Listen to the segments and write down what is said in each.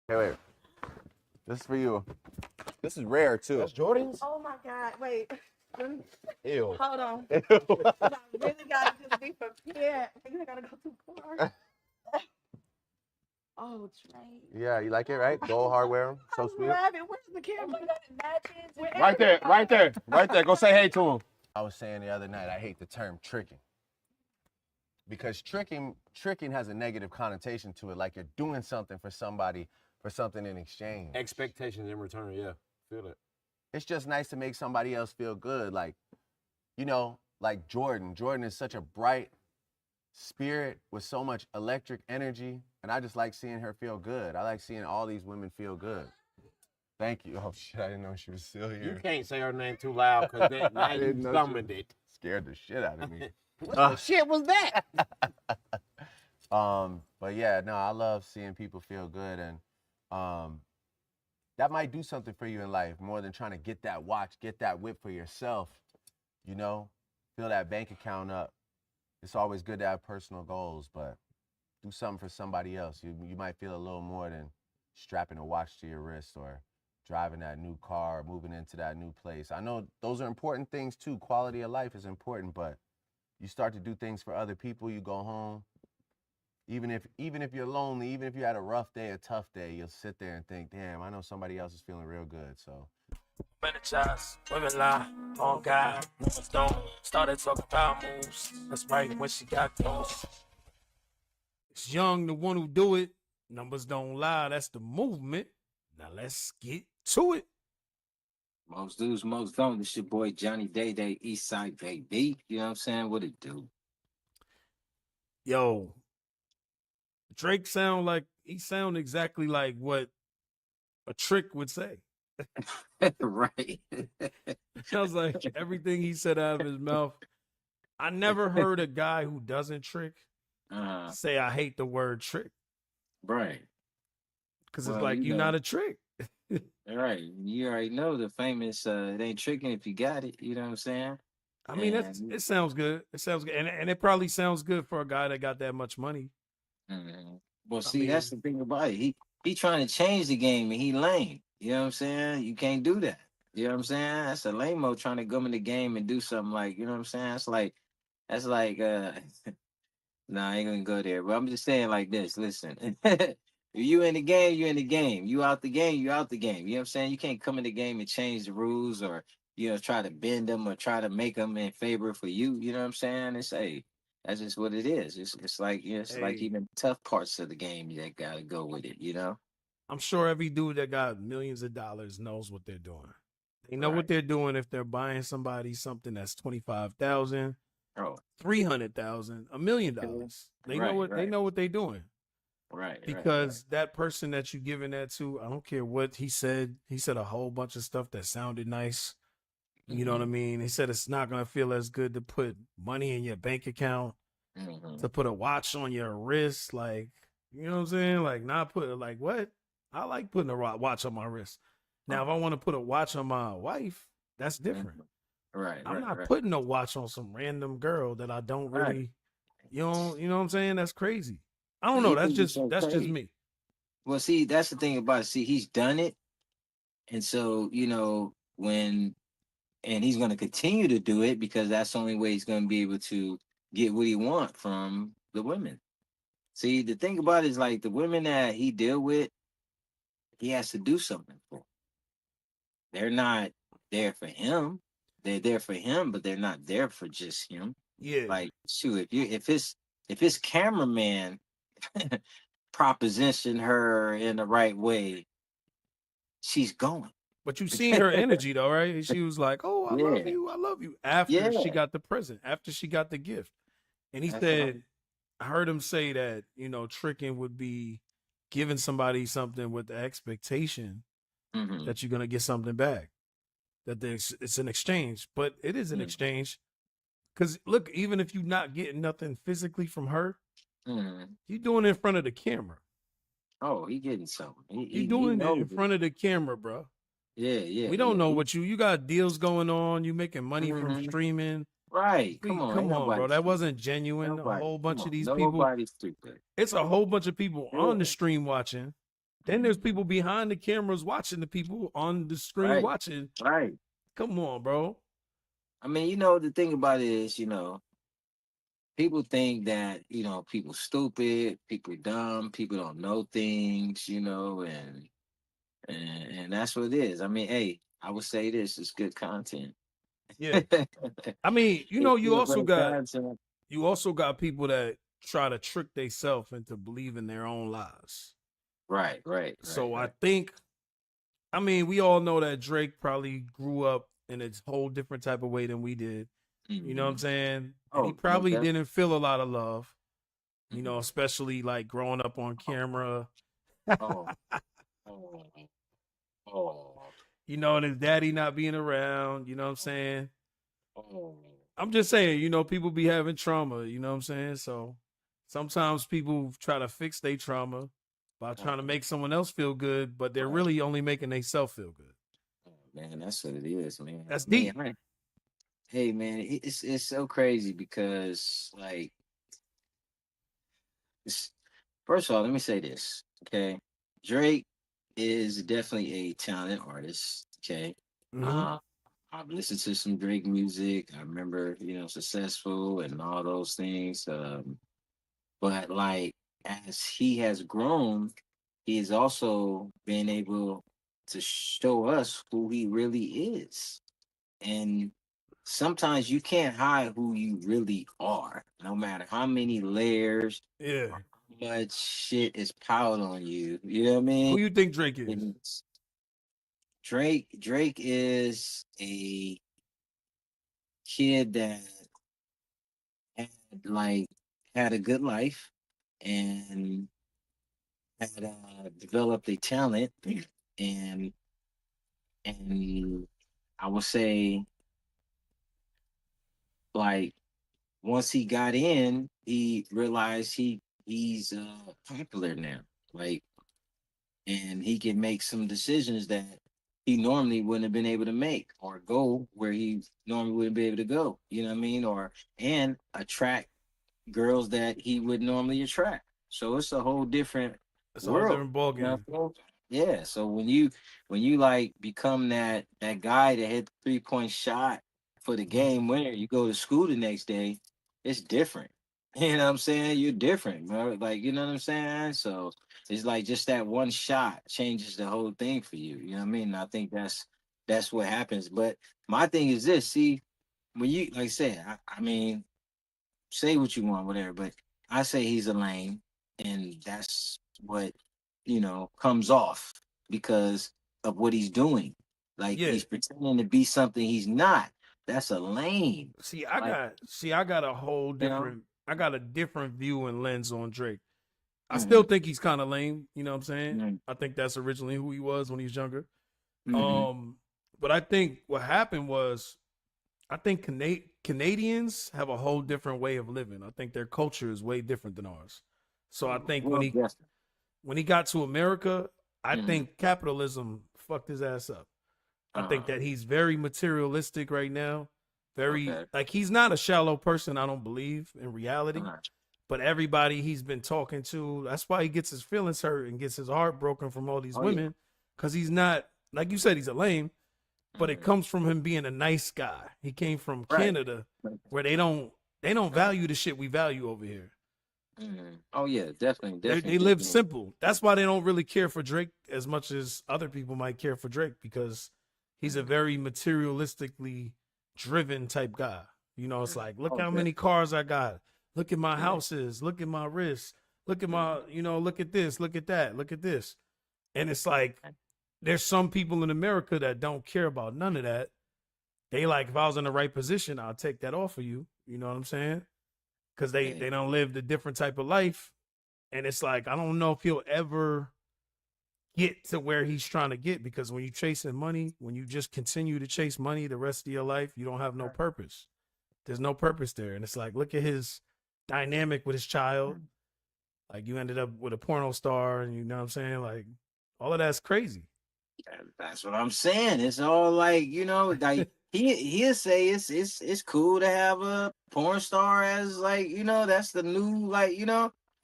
Hey, wait. This is for you. This is rare too. That's Jordan's? Oh my God! Wait. Ew. Hold on. I really gotta just be prepared. I gotta go too far. Oh, Trey. Yeah, you like it, right? Gold hardware. So I sweet. love it. Where's the camera? Oh my God, it matches. Right there, right there, right there. Go say hey to him. I was saying the other night, I hate the term tricking. Because tricking has a negative connotation to it, like you're doing something for somebody for something in exchange. Expectations in return, yeah. Feel it. It's just nice to make somebody else feel good. Like, you know, like Jordan. Jordan is such a bright spirit with so much electric energy, and I just like seeing her feel good. I like seeing all these women feel good. Thank you. Oh shit, I didn't know she was still here. You can't say her name too loud because now you summoned it. Scared the shit out of me. What the shit was that? But yeah, no, I love seeing people feel good, and that might do something for you in life more than trying to get that watch, get that whip for yourself. You know, fill that bank account up. It's always good to have personal goals, but do something for somebody else. You might feel a little more than strapping a watch to your wrist or driving that new car, moving into that new place. I know those are important things too. Quality of life is important, but you start to do things for other people, you go home. Even if you're lonely, even if you had a rough day, a tough day, you'll sit there and think, damn, I know somebody else is feeling real good. So Energize, women lie, on God, numbers don't. Started talking about moves. That's right, when she got close. It's Young, the one who do it. Numbers don't lie, that's the movement. Now let's get to it. Most dudes, most don't. It's your boy Johnny Day Day, Eastside baby. You know what I'm saying? What it do? Yo, Drake he sound exactly like what a trick would say. Right. Sounds like everything he said out of his mouth. I never heard a guy who doesn't trick say I hate the word trick. Right. Because it's like you're not a trick. Right. You already know the famous it ain't tricking if you got it. You know what I'm saying? I mean, it sounds good. It sounds good. And it probably sounds good for a guy that got that much money. Well, see, that's the thing about it. He trying to change the game and he lame. You know what I'm saying? You can't do that. You know what I'm saying? That's a lame-o trying to come in the game and do something like, you know what I'm saying? That's like nah, I ain't gonna go there. But I'm just saying like this. Listen. If you in the game, you in the game. You out the game, you out the game. You know what I'm saying? You can't come in the game and change the rules or, you know, try to bend them or try to make them in favor for you. You know what I'm saying? It's that's just what it is. It's like, you know, it's like even tough parts of the game that gotta go with it, you know? I'm sure every dude that got millions of dollars knows what they're doing. They know what they're doing if they're buying somebody something that's $25,000, $300,000, $1 million. They know what they're doing. Right. Because that person that you're giving that to, I don't care what he said. He said a whole bunch of stuff that sounded nice. You know what I mean? He said it's not going to feel as good to put money in your bank account, to put a watch on your wrist. Like, you know what I'm saying? Like, not put like what? I like putting a watch on my wrist. Now, if I want to put a watch on my wife, that's different. Right. I'm not putting a watch on some random girl that I don't really, you know what I'm saying? That's crazy. I don't know. That's just me. Well, see, that's the thing about it. See, he's done it. And so, you know, and he's going to continue to do it because that's the only way he's going to be able to get what he wants from the women. See, the thing about it is like the women that he deal with, he has to do something for. They're not there for him. They're there for him, but they're not there for just him. Yeah. Like, shoot, if his cameraman proposition her in the right way, she's going. But you seen her energy though, right? She was like, "Oh, I love you." After she got the present, after she got the gift, and he said, I heard him say that, you know, tricking would be giving somebody something with the expectation that you're gonna get something back. That it's an exchange, but it is an exchange. Because look, even if you're not getting nothing physically from her, you're doing it in front of the camera. Oh, he getting something. You're doing it in front of the camera, bro. Yeah. We don't know what you got deals going on. You making money from streaming. Right. Come on, bro. That wasn't genuine. A whole bunch of these people. Nobody's stupid. It's a whole bunch of people on the stream watching. Then there's people behind the cameras watching the people on the screen Right. watching. Right. Come on, bro. I mean, you know, the thing about it is, you know, people think that, you know, people stupid, people dumb, people don't know things, you know, and that's what it is. I mean, hey, I would say this is good content. Yeah. I mean, you know, It's still great content. you also got people that try to trick themselves into believing their own lies. Right, right, So right. I think, I mean, we all know that Drake probably grew up in a whole different type of way than we did. You know what I'm Mhm. saying? And he Oh, no probably doubt. didn't feel a lot of love, you know, Mhm. especially like growing up on camera, Oh, oh, oh, you know, and his daddy not being around, you know what I'm saying? oh. I'm just saying, you know, people be having trauma, you know what I'm saying? So sometimes people try to fix their trauma by trying to make someone else feel good, but they're Right. really only making themselves feel good. Oh, man, that's what it is, man. That's I mean, deep. hey, man, it's so crazy because, like, it's, first of all, let me say this, okay? Drake is definitely a talented artist, okay? Mm-hmm. Uh, I've listened to some Drake music. I remember, you know, Successful and all those things. But like as he has grown, he's also been able to show us who he really is. And sometimes you can't hide who you really are, no matter how many layers Yeah. or how much shit is piled on you. You know what I mean? Who you think Drake is? And Drake is a kid that had like had a good life and had developed a talent and and I would say like once he got in, he realized he's popular now. Like and he can make some decisions that he normally wouldn't have been able to make or go where he normally wouldn't be able to go. You know what I mean? Or and attract girls that he would normally attract. So it's a whole different It's a whole world. different ball You know game. what I'm saying? Yeah. So when you like become that guy that hit the 3-point shot for the game winner, you go to school the next day, it's different. You know what I'm saying? You're different, bro. Like, you know what I'm saying? So it's like just that one shot changes the whole thing for you. You know what I mean? And I think that's what happens. But my thing is this, see, when you like I said, I mean, say what you want, whatever. But I say he's a lame, and that's what comes off because of what he's doing. Like Yeah. he's pretending to be something he's not. That's a lame. Like I got a whole you know. different I got a different view and lens on Drake. I still Mm-hmm, think he's kind of lame, you know what I'm saying? mm-hmm, I think that's originally who he was when he was younger. mm-hmm. Um, but I think what happened was I think Canadians have a whole different way of living. I think their culture is way different than ours. So I think Well, yes. when he got to America, I Mm-hmm. think capitalism fucked his ass up. I think Uh, that he's very materialistic right now. Very okay. like he's not a shallow person, I don't believe in reality. Uh, But everybody he's been talking to, that's why he gets his feelings hurt and gets his heart broken from all these oh yeah. women. Cause he's not, like you said, he's a lame, but it Mm-hmm. comes from him being a nice guy. He came from Right. Canada where they don't value the shit we value over here. Mm-hmm. Oh yeah, definitely, They definitely, live definitely. simple. That's why they don't really care for Drake as much as other people might care for Drake because he's a Mm-hmm. very materialistically driven type guy. You know, it's like, look Oh, how many definitely. cars I got. Look at my Yeah. houses. Look at my wrists. Look at Mm-hmm. my, look at this. Look at that. Look at this. And it's like, there's some people in America that don't care about none of that. They like, if I was in the right position, I'll take that off of you. You know what I'm saying? Because they Yeah. they don't live the different type of life. And it's like, I don't know if he'll ever get to where he's trying to get because when you're chasing money, when you just continue to chase money the rest of your life, you don't have no purpose. There's no purpose there. And it's like, look at his dynamic with his child. Like you ended up with a porno star, and you know what I'm saying? Like all of that's crazy. That's what I'm saying. It's all like like he'll say it's cool to have a porn star as like that's the new like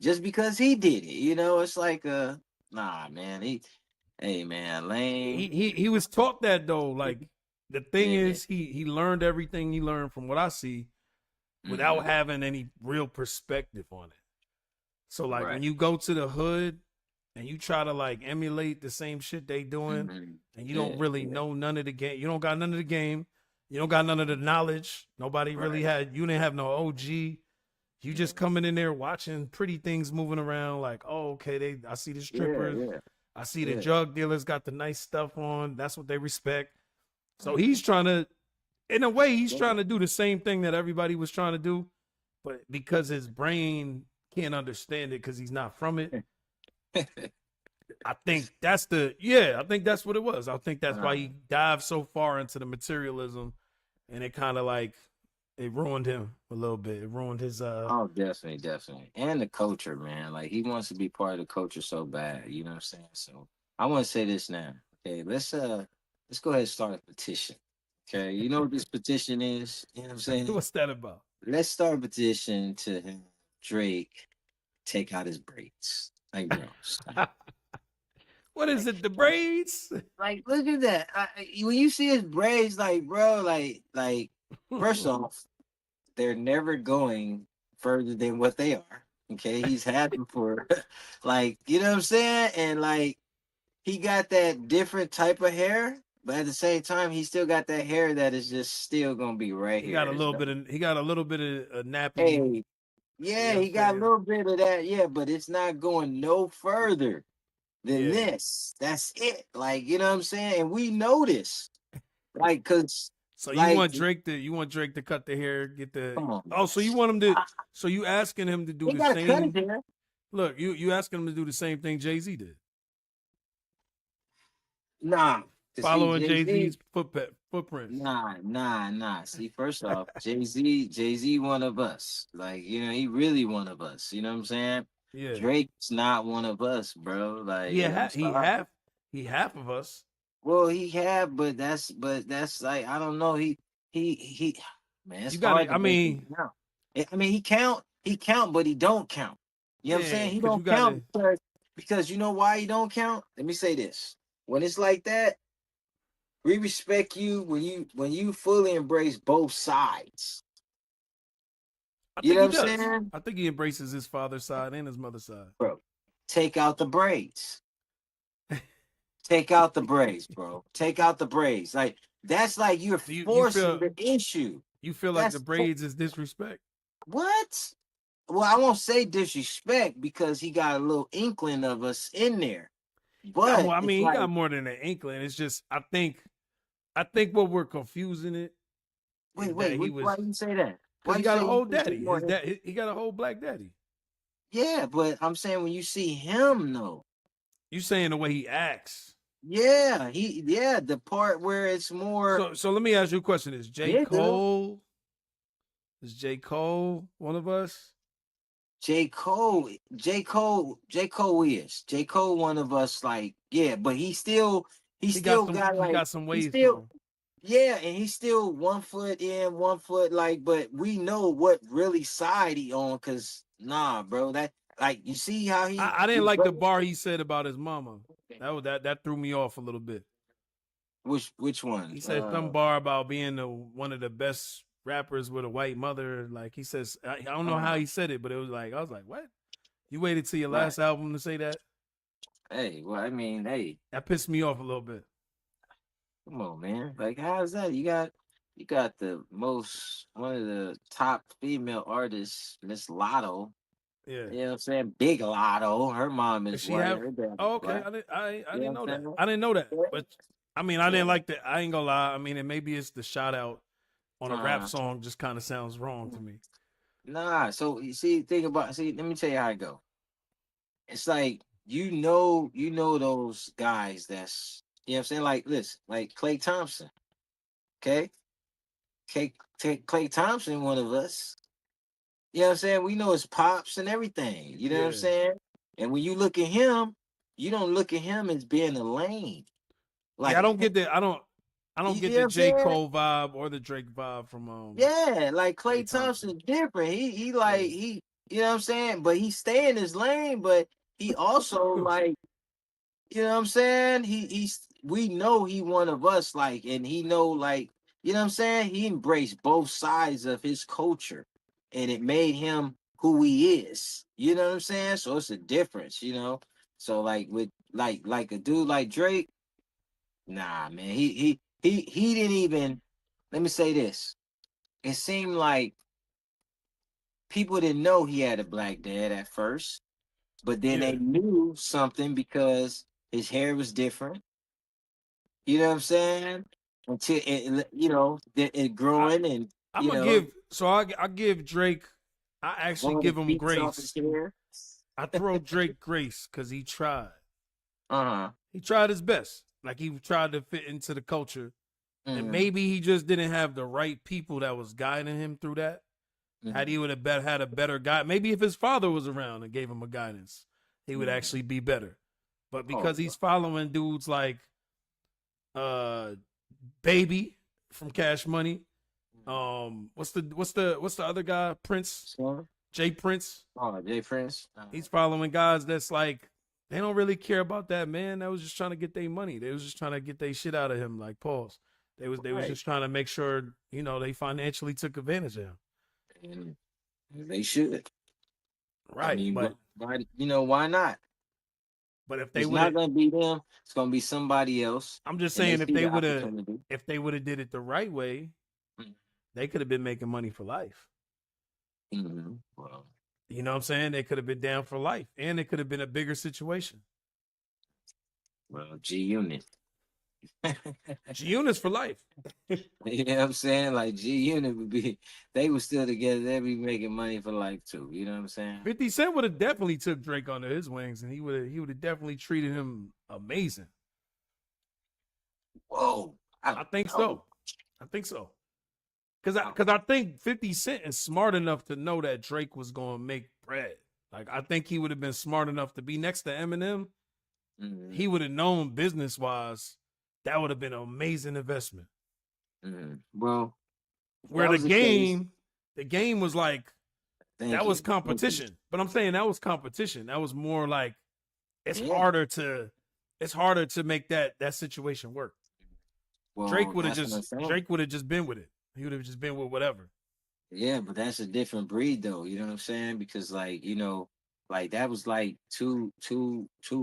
just because he did it. It's Nah, man. Hey, man, Lane. He was taught that though. Like the thing Yeah. is, he learned everything he learned from what I see without Mhm. having any real perspective on it. So like Right. when you go to the hood and you try to like emulate the same shit they doing, Mhm. and you don't really know none of the game, you don't got none of the game, you don't got none of the knowledge. Nobody really had. You didn't have no OG. You just coming in there watching pretty things moving around. Like, oh, okay, I see the strippers. Yeah. I see the Yeah. drug dealers got the nice stuff on. That's what they respect. So he's trying to, in a way, he's trying to do the same thing that everybody was trying to do, but because his brain can't understand it because he's not from it. I think that's I think that's what it was. I think that's why he dived so far into the materialism, and it kind of like it ruined him a little bit. It ruined his Oh, definitely. And the culture, man. Like he wants to be part of the culture so bad. You know what I'm saying? So I want to say this now. Okay, let's go ahead and start a petition. Okay, you know what this petition is? You know what I'm saying? What's that about? Let's start a petition to have Drake take out his braids. Like, bro, stop. What is it? The braids? Like, look at that. When you see his braids, like, bro, like, first off, they're never going further than what they are. Okay, he's had them for, like, you know what I'm saying, and like, he got that different type of hair, but at the same time, he still got that hair that is just still gonna be right He here. got a little bit of nappy. Hey, yeah, You know he got a saying? little bit of that, yeah, but it's not going no further than this. That's it. Like, you know what I'm saying? And we know this. Like, cause So like, you want Drake to cut the hair, get the come on. Oh, so you want him to so you asking him to do He the gotta cut same his hair. Look, you asking him to do the same thing Jay-Z did. Nah. Following Jay-Z's footprints. Nah. See, first off, Jay-Z one of us. Like, you know, he really one of us. You know what I'm saying? Yeah. Drake's not one of us, bro. Like, he half of us. Well, he have, but that's like, I don't know. He man, it's You gotta- hard to make him count. I mean, he count, but he don't count. You know what I'm saying? He 'cause don't count because you know why he don't count? Let me say this. When it's like that, we respect you when you fully embrace both sides. You know what I'm saying? I think he embraces his father's side and his mother's side. Bro, take out the braids. Take out the braids, bro. Take out the braids. Like, that's like you're forcing the issue. You feel like the braids is disrespect? What? Well, I won't say disrespect because he got a little inkling of us in there. But well, I mean, he got more than an inkling. It's just I think what we're confusing it. Wait, why you say that? Because he got a whole daddy. He got a whole black daddy. Yeah, but I'm saying when you see him, though. You saying the way he acts. Yeah, the part where it's more. So let me ask you a question: Is J. Cole one of us? J. Cole is. J. Cole one of us, like, yeah, but he got some ways. Yeah, and he's still 1 foot in, 1 foot, like, but we know what really side he on, cause nah, bro, that, like, you see how he. I didn't like the bar he said about his mama. That threw me off a little bit. Which one? He said some bar about being one of the best rappers with a white mother. Like he says, I don't know how he said it, but it was like I was like, what? You waited till your last album to say that? Hey, well, I mean, that pissed me off a little bit. Come on, man. Like, how's that? You got one of the top female artists, Miss Lotto. Yeah. You know what I'm saying? Big Lotto. Her mom is white. Her dad is okay. black. I didn't know that. I didn't know that. But I mean, I didn't like that. I ain't gonna lie. I mean, and maybe it's the shout out on a rap song just kind of sounds wrong to me. Nah. So you see, let me tell you how it go. It's like you know those guys that's, you know what I'm saying? Like, listen, like Klay Thompson. Okay? Klay Thompson, one of us. You know what I'm saying? We know his pops and everything. You know what I'm saying? And when you look at him, you don't look at him as being a lane. Like, I don't get that. I don't get the J. Cole vibe or the Drake vibe from Yeah, like Klay Thompson is different. He you know what I'm saying? But he stay in his lane, but he also like you know what I'm saying? We know he one of us, like, and he know, like, you know what I'm saying? He embraced both sides of his culture, and it made him who he is. You know what I'm saying? So it's a difference, you know. So like with like a dude like Drake, nah, man, he didn't even. Let me say this. It seemed like people didn't know he had a black dad at first, but then they Yeah. knew something because his hair was different. You know what I'm saying? Until it I, growing and I'm gonna give so I give Drake. I actually blowing the give him beats off his grace. hair. I throw Drake grace because he tried. Uh-huh. He tried his best. Like he tried to fit into the culture. And Mm-hmm. maybe he just didn't have the right people that was guiding him through that. Had he would have had a better guide, maybe if his father was around and gave him a guidance, he would actually be better. But Oh, because he's following dudes like uh Baby from Cash Money, what's the other guy? Prince, so, Jay Prince. Jay Prince. He's following guys that's like they don't really care about that man. That was just trying to get their money. They was just trying to get their shit out of him. Like pause. They was Right. just trying to make sure they financially took advantage of him. And they should. I Right, mean, but why not? if they It's would not have, gonna be them. It's gonna be somebody else, I'm just and they saying see the opportunity. if they would have did it the right way, they could have been making money for life. Mm-hmm. Well, You know what I'm saying? They could have been down for life, and it could have been a bigger situation. G Unit. G Units for life. You know what I'm saying? Like G Unit would be, they would still together. They'd be making money for life too. You know what I'm saying? 50 Cent would have definitely took Drake under his wings, and he would have definitely treated him amazing. Whoa, I I don't think know. so. I think so. Cause I think 50 Cent is smart enough to know that Drake was gonna make bread. Like I think he would have been smart enough to be next to Eminem. Mm-hmm. He would have known business wise that would have been an amazing investment. Mm-hmm. Well, Where that was the case. the game was like Thank that was you. Thank you. competition. But I'm saying that was competition. That was more like it's Yeah. harder to make that situation work. Well, that's what I'm saying. Drake would have just been with it. He would have just been with whatever. Yeah, but that's a different breed though. You know what I'm saying? Because like, like that was like two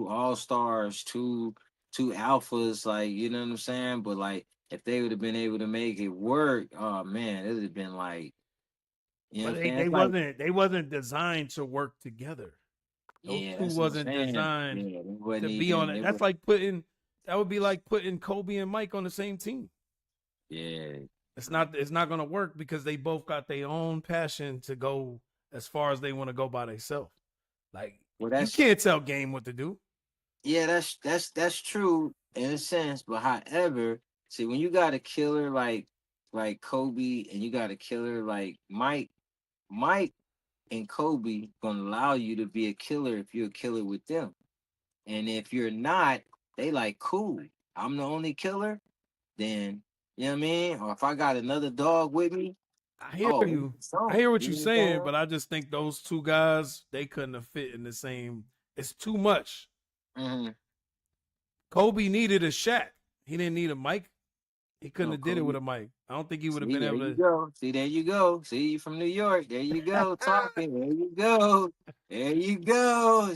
all stars, two alphas, like, you know what I'm saying? But like if they would have been able to make it work, oh man, it would have been like, you know But what I'm they, saying? they It's like, wasn't they wasn't designed to work together. Those yeah, two that's what I'm wasn't saying. designed Yeah, they wasn't to be on even it. they That's were, like that would be like putting Kobe and Mike on the same team. yeah. It's not gonna work because they both got their own passion to go as far as they want to go by themselves. Like Well, you can't tell Game what to do. yeah, that's true in a sense, but however, see when you got a killer like Kobe and you got a killer like Mike and Kobe gonna allow you to be a killer if you're a killer with them. And if you're not, they like cool. I'm the only killer, then you know what I mean? Or if I got another dog with me, I hear oh, you. it's I on. hear what You you're know what I'm saying, but I just think those two guys they couldn't have fit in the same. It's too much. saying? Kobe needed a Shaq. He didn't need a Mike. He couldn't No, have did it Kobe. with a Mike. I don't think he would have See, been there able you to. go. See, there you go. See, you from New York. There you go. Talking. There you go. There you go.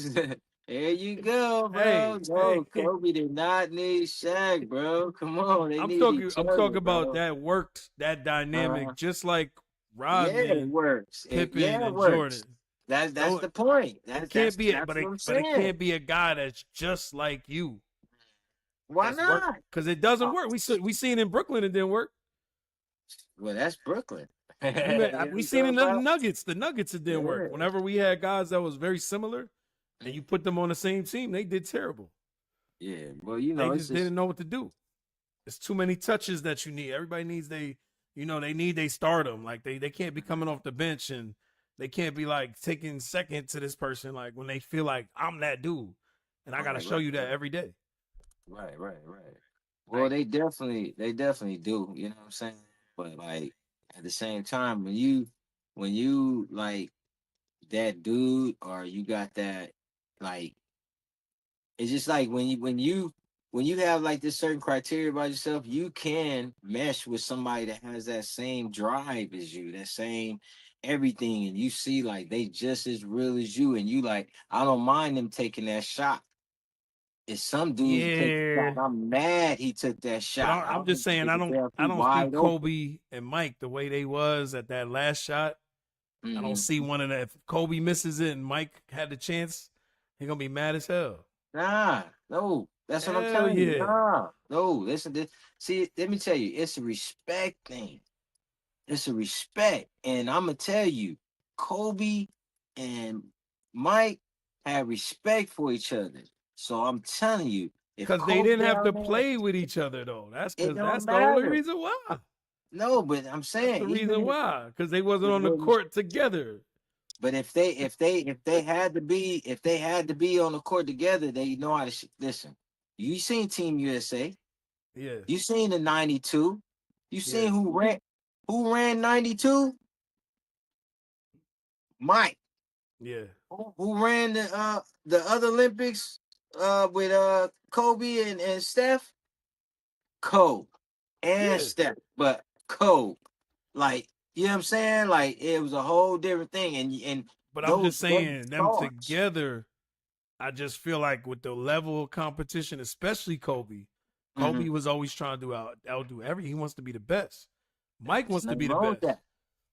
There you go, bro. Hey, No, hey, Kobe did not need Shaq, bro. Come on, they I'm need talking. each I'm other, talking about bro. that worked, that Uh, dynamic, just like yeah, it Rodman, works. Pippen, It and works. Jordan. That's Don't the point. it That's can't that's be, that's what I'm but it saying. can't be a guy that's just like you. Why That's work not? because it doesn't Uh, work. We seen in Brooklyn it didn't work. well, that's Brooklyn. You know what We I'm seen talking in the about? Nuggets. The Nuggets it didn't work. Yeah. Whenever we had guys that was very similar, and you put them on the same team, they did terrible. Yeah. Well, They it's just just didn't know what to do. It's too many touches that you need. Everybody needs they need they stardom. Like they can't be coming off the bench and they can't be like taking second to this person like when they feel like I'm that dude and I got to right, show right, you that right. every day. Right. Well, Like they definitely do. You know what I'm saying? But like at the same time, when you like that dude, or you got that like It's just like when you have like this certain criteria about yourself, you can mesh with somebody that has that same drive as you, that same everything, and you see like they just as real as you, and you like, I don't mind them taking that shot. If some dudes take the shot, Yeah, I'm mad he took that but shot. I I'm don't just even saying give a damn if I he don't see wide open. Kobe and Mike the way they was at that last shot. I don't Mhm. see one of that. If Kobe misses it and Mike had the chance, he gonna be mad as hell. Nah, no, that's what I'm Hell telling you. yeah, Nah, no, listen, see, let me tell you, it's a respect thing. It's a respect. And I'm gonna tell you, Kobe and Mike have respect for each other. So I'm telling you, if because they Kobe didn't have to down there, play with each other though. it That's don't the only matter. reason why. No, but I'm That's the saying reason even why. Because they wasn't on the if, court together. but if they had to be on the court together, they know how to listen. You seen Team USA? Yeah, You seen the '92? You yeah, seen who ran '92? Mike. yeah, Who ran the other Olympics with Kobe and Steph? Kobe and yeah. Steph, but Kobe. Like, you know what I'm saying? Like it was a whole different thing. And But I'm those just them saying them stars. together. I just feel like with the level of competition, especially Kobe, Mm-hmm. Kobe was always trying to outdo every. He wants to be the best. Mike There's wants to nothing be the wrong with best, that.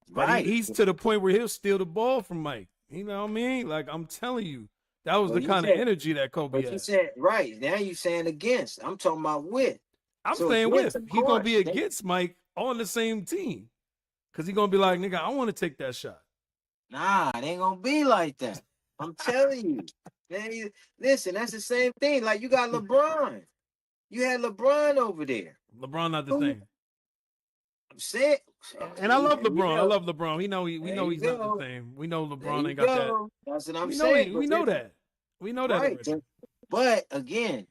but Right. he's to the point where he'll steal the ball from Mike. You know what I mean? Like I'm telling you, that was Well, the you kind of said, energy that Kobe but you had. said right. Now you saying against. I'm talking about with. I'm So saying against, with of he gonna be course. They against Mike on the same team because he gonna be like, nigga, I want to take that shot. Nah, it ain't gonna be like that. I'm telling you. Man, listen, that's the same thing. Like you got LeBron. You had LeBron over there. LeBron not the Who same. I'm saying? And I See, love there you LeBron. I go. love LeBron. We There know you he's not the go. same. We know There LeBron you ain't got that. go. That's what I'm saying. We But know listen, that. We know that right. already. But again,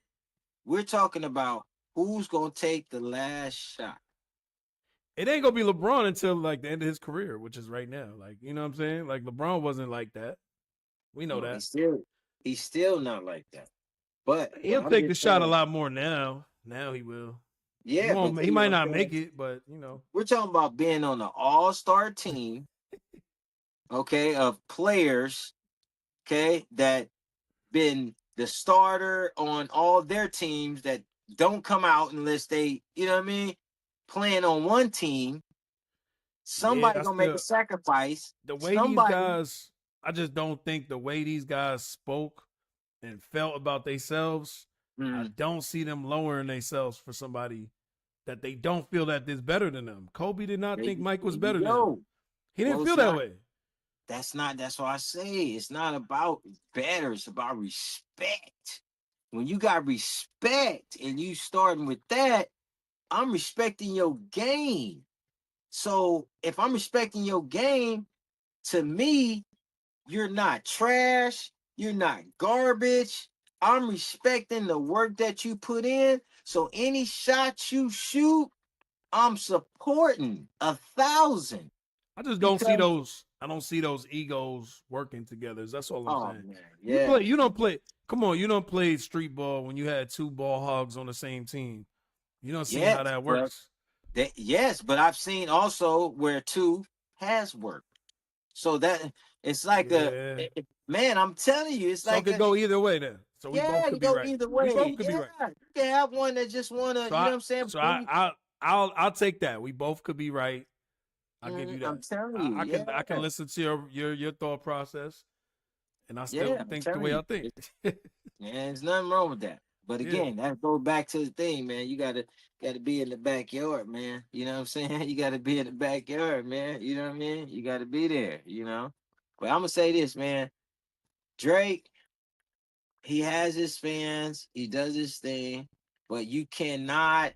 we're talking about who's gonna take the last shot. It ain't gonna be LeBron until like the end of his career, which is right now. Like, you know what I'm saying? Like LeBron wasn't like that. We know No, that. he's still not like that. But He'll I'm take the just shot a saying, lot more now. Now he will. He yeah, but won't he see what might I'm not saying? make it, but you know. We're talking about being on the all-star team, okay, of players, okay, that been the starter on all their teams that don't come out unless they, you know what I mean, playing on one team. Yeah, Somebody I gonna make a still sacrifice. the way these Somebody, guys I just don't think the way these guys spoke and felt about themselves, I mm, don't see them lowering themselves for somebody that they don't feel that is better than them. Kobe did not there think you, Mike there was you better than him. go. He didn't Well, feel it's that not. way. That's why I say it's not about better. It's about respect. When you got respect and you starting with that, I'm respecting your game. So if I'm respecting your game, to me, you're not trash. You're not garbage. I'm respecting the work that you put in. So any shot you shoot, I'm supporting 1,000 I just don't see because those. I don't see those egos working together. That's all I'm oh saying. man, yeah, You don't play. Come on, you don't play street ball when you had two ball hogs on the same team. You don't see how yes, that but works. yes, but I've seen also where two has worked. So that it's like Yeah. man, I'm telling you, it's So it like could go either way then. So we both yeah, you could be go right. either We way. both could be Yeah, right. you can have one that just wanna, So you know what I'm saying? I'll take that. We both could be right. I'll give you I'm that. telling you, yeah, I can listen to your thought process and I still yeah, I'm think the telling way you, I think. man, there's nothing wrong with that. But Yeah. again, that goes back to the thing, man. You gotta be in the backyard, man. You know what I'm saying? You gotta be in the backyard, man. You know what I mean? You gotta be there, you know. But I'm gonna say this, man. Drake, he has his fans, he does his thing, but you cannot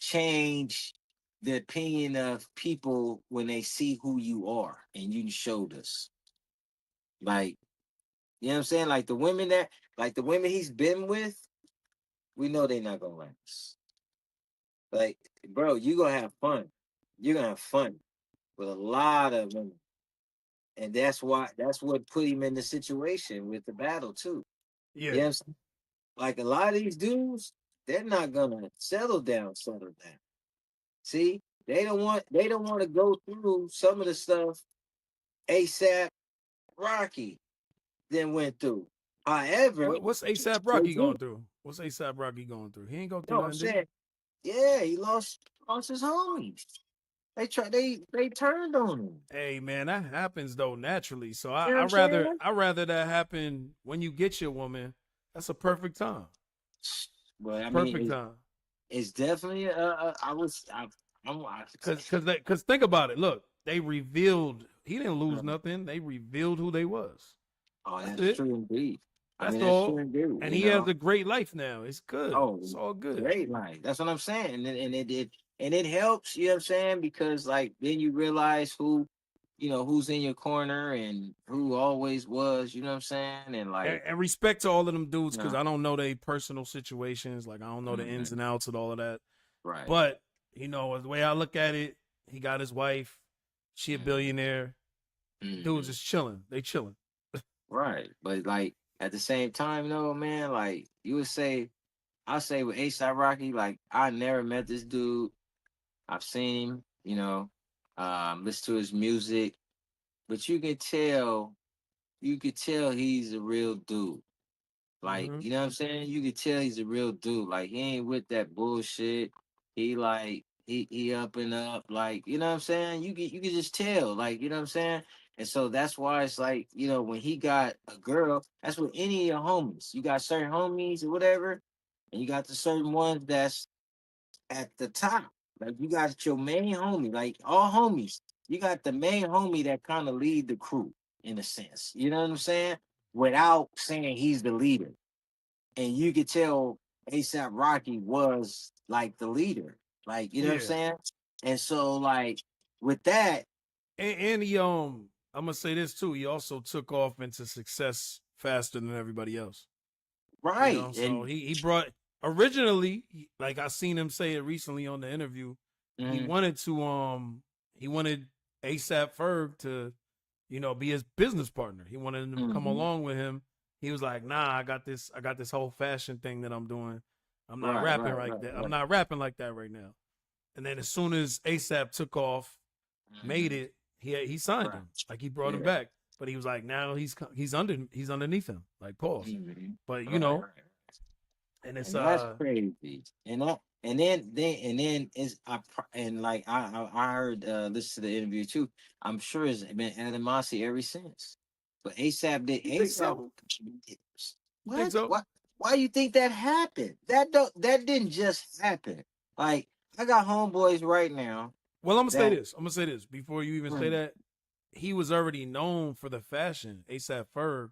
change the opinion of people when they see who you are, and you showed us. Like, you know what I'm saying? Like the women he's been with, we know they're not gonna last. Like, bro, you gonna have fun. You're gonna have fun with a lot of women. And that's what put him in the situation with the battle too. Yeah. Yes. Like a lot of these dudes, they're not gonna settle down. See, they don't want to go through some of the stuff ASAP Rocky then went through. However, What's ASAP they Rocky do. going through? What's ASAP Rocky going through? He ain't go You through know what I'm nothing, did he? saying? Yeah, he lost his homies. They turned on him. Hey man, that happens though naturally. So You know what I I'm rather saying? I rather that happen when you get your woman. That's a perfect time. But I mean, Perfect time. it's definitely Cause think about it. Look, they revealed he didn't lose uh, nothing. They revealed who they was. oh, That's that's it. true indeed. I That's mean, that's true all. indeed. And You he has know, a great life now. It's good. oh, It's all good. great life. That's what I'm saying, and it helps. You know what I'm saying? Because like then you realize who's in your corner and who always was. You know what I'm saying? And like, And respect to all of them dudes, you because know, I don't know their personal situations. Like I don't know the ins mhm, and outs of all of that. right. But the way I look at it, he got his wife. She a Mhm, billionaire. Dudes mhm. just chilling. They chilling. Right. But like at the same time, though, man, like you would say, I say with ASAP Rocky, like I never met this dude. I've seen him, listen to his music, but you could tell he's a real dude. Like, Mm-hmm. you know what I'm saying? You could tell he's a real dude. Like he ain't with that bullshit. He like he up and up. Like, you know what I'm saying? You could just tell. Like, you know what I'm saying? And so that's why it's like, when he got a girl, that's with any of your homies. You got certain homies or whatever, and you got the certain ones that's at the top. Like you got your main homie, like all homies. You got the main homie that kind of lead the crew in a sense. You know what I'm saying? Without saying he's the leader. And you could tell ASAP Rocky was like the leader. Like, you know what I'm Yeah. saying? And so like with that, And he I'm gonna say this too. He also took off into success faster than everybody else. right. So And he brought originally, like I seen him say it recently on the interview. He mhm, wanted he wanted ASAP Ferg to be his business partner. He wanted him to come mhm, along with him. He was like, "Nah, I got this whole fashion thing that I'm doing. I'm not right, rapping right, like right, that. I'm right. not rapping like that right now." And then as soon as ASAP took off, made Mhm, it, he signed right. him. Like he brought him Yeah. back. But he was like, now he's underneath him. Like pause. Mhm, But right, right. and it's And that's crazy. And then and like I heard listen to the interview too. I'm sure it's been animosity ever since. But you think ASAP. so? You think What? so? Why you think that happened? That didn't just happen. Like I got homeboys right now Well, I'm gonna say that this. I'm gonna say this before you even say mm, that. He was already known for the fashion, ASAP Ferg,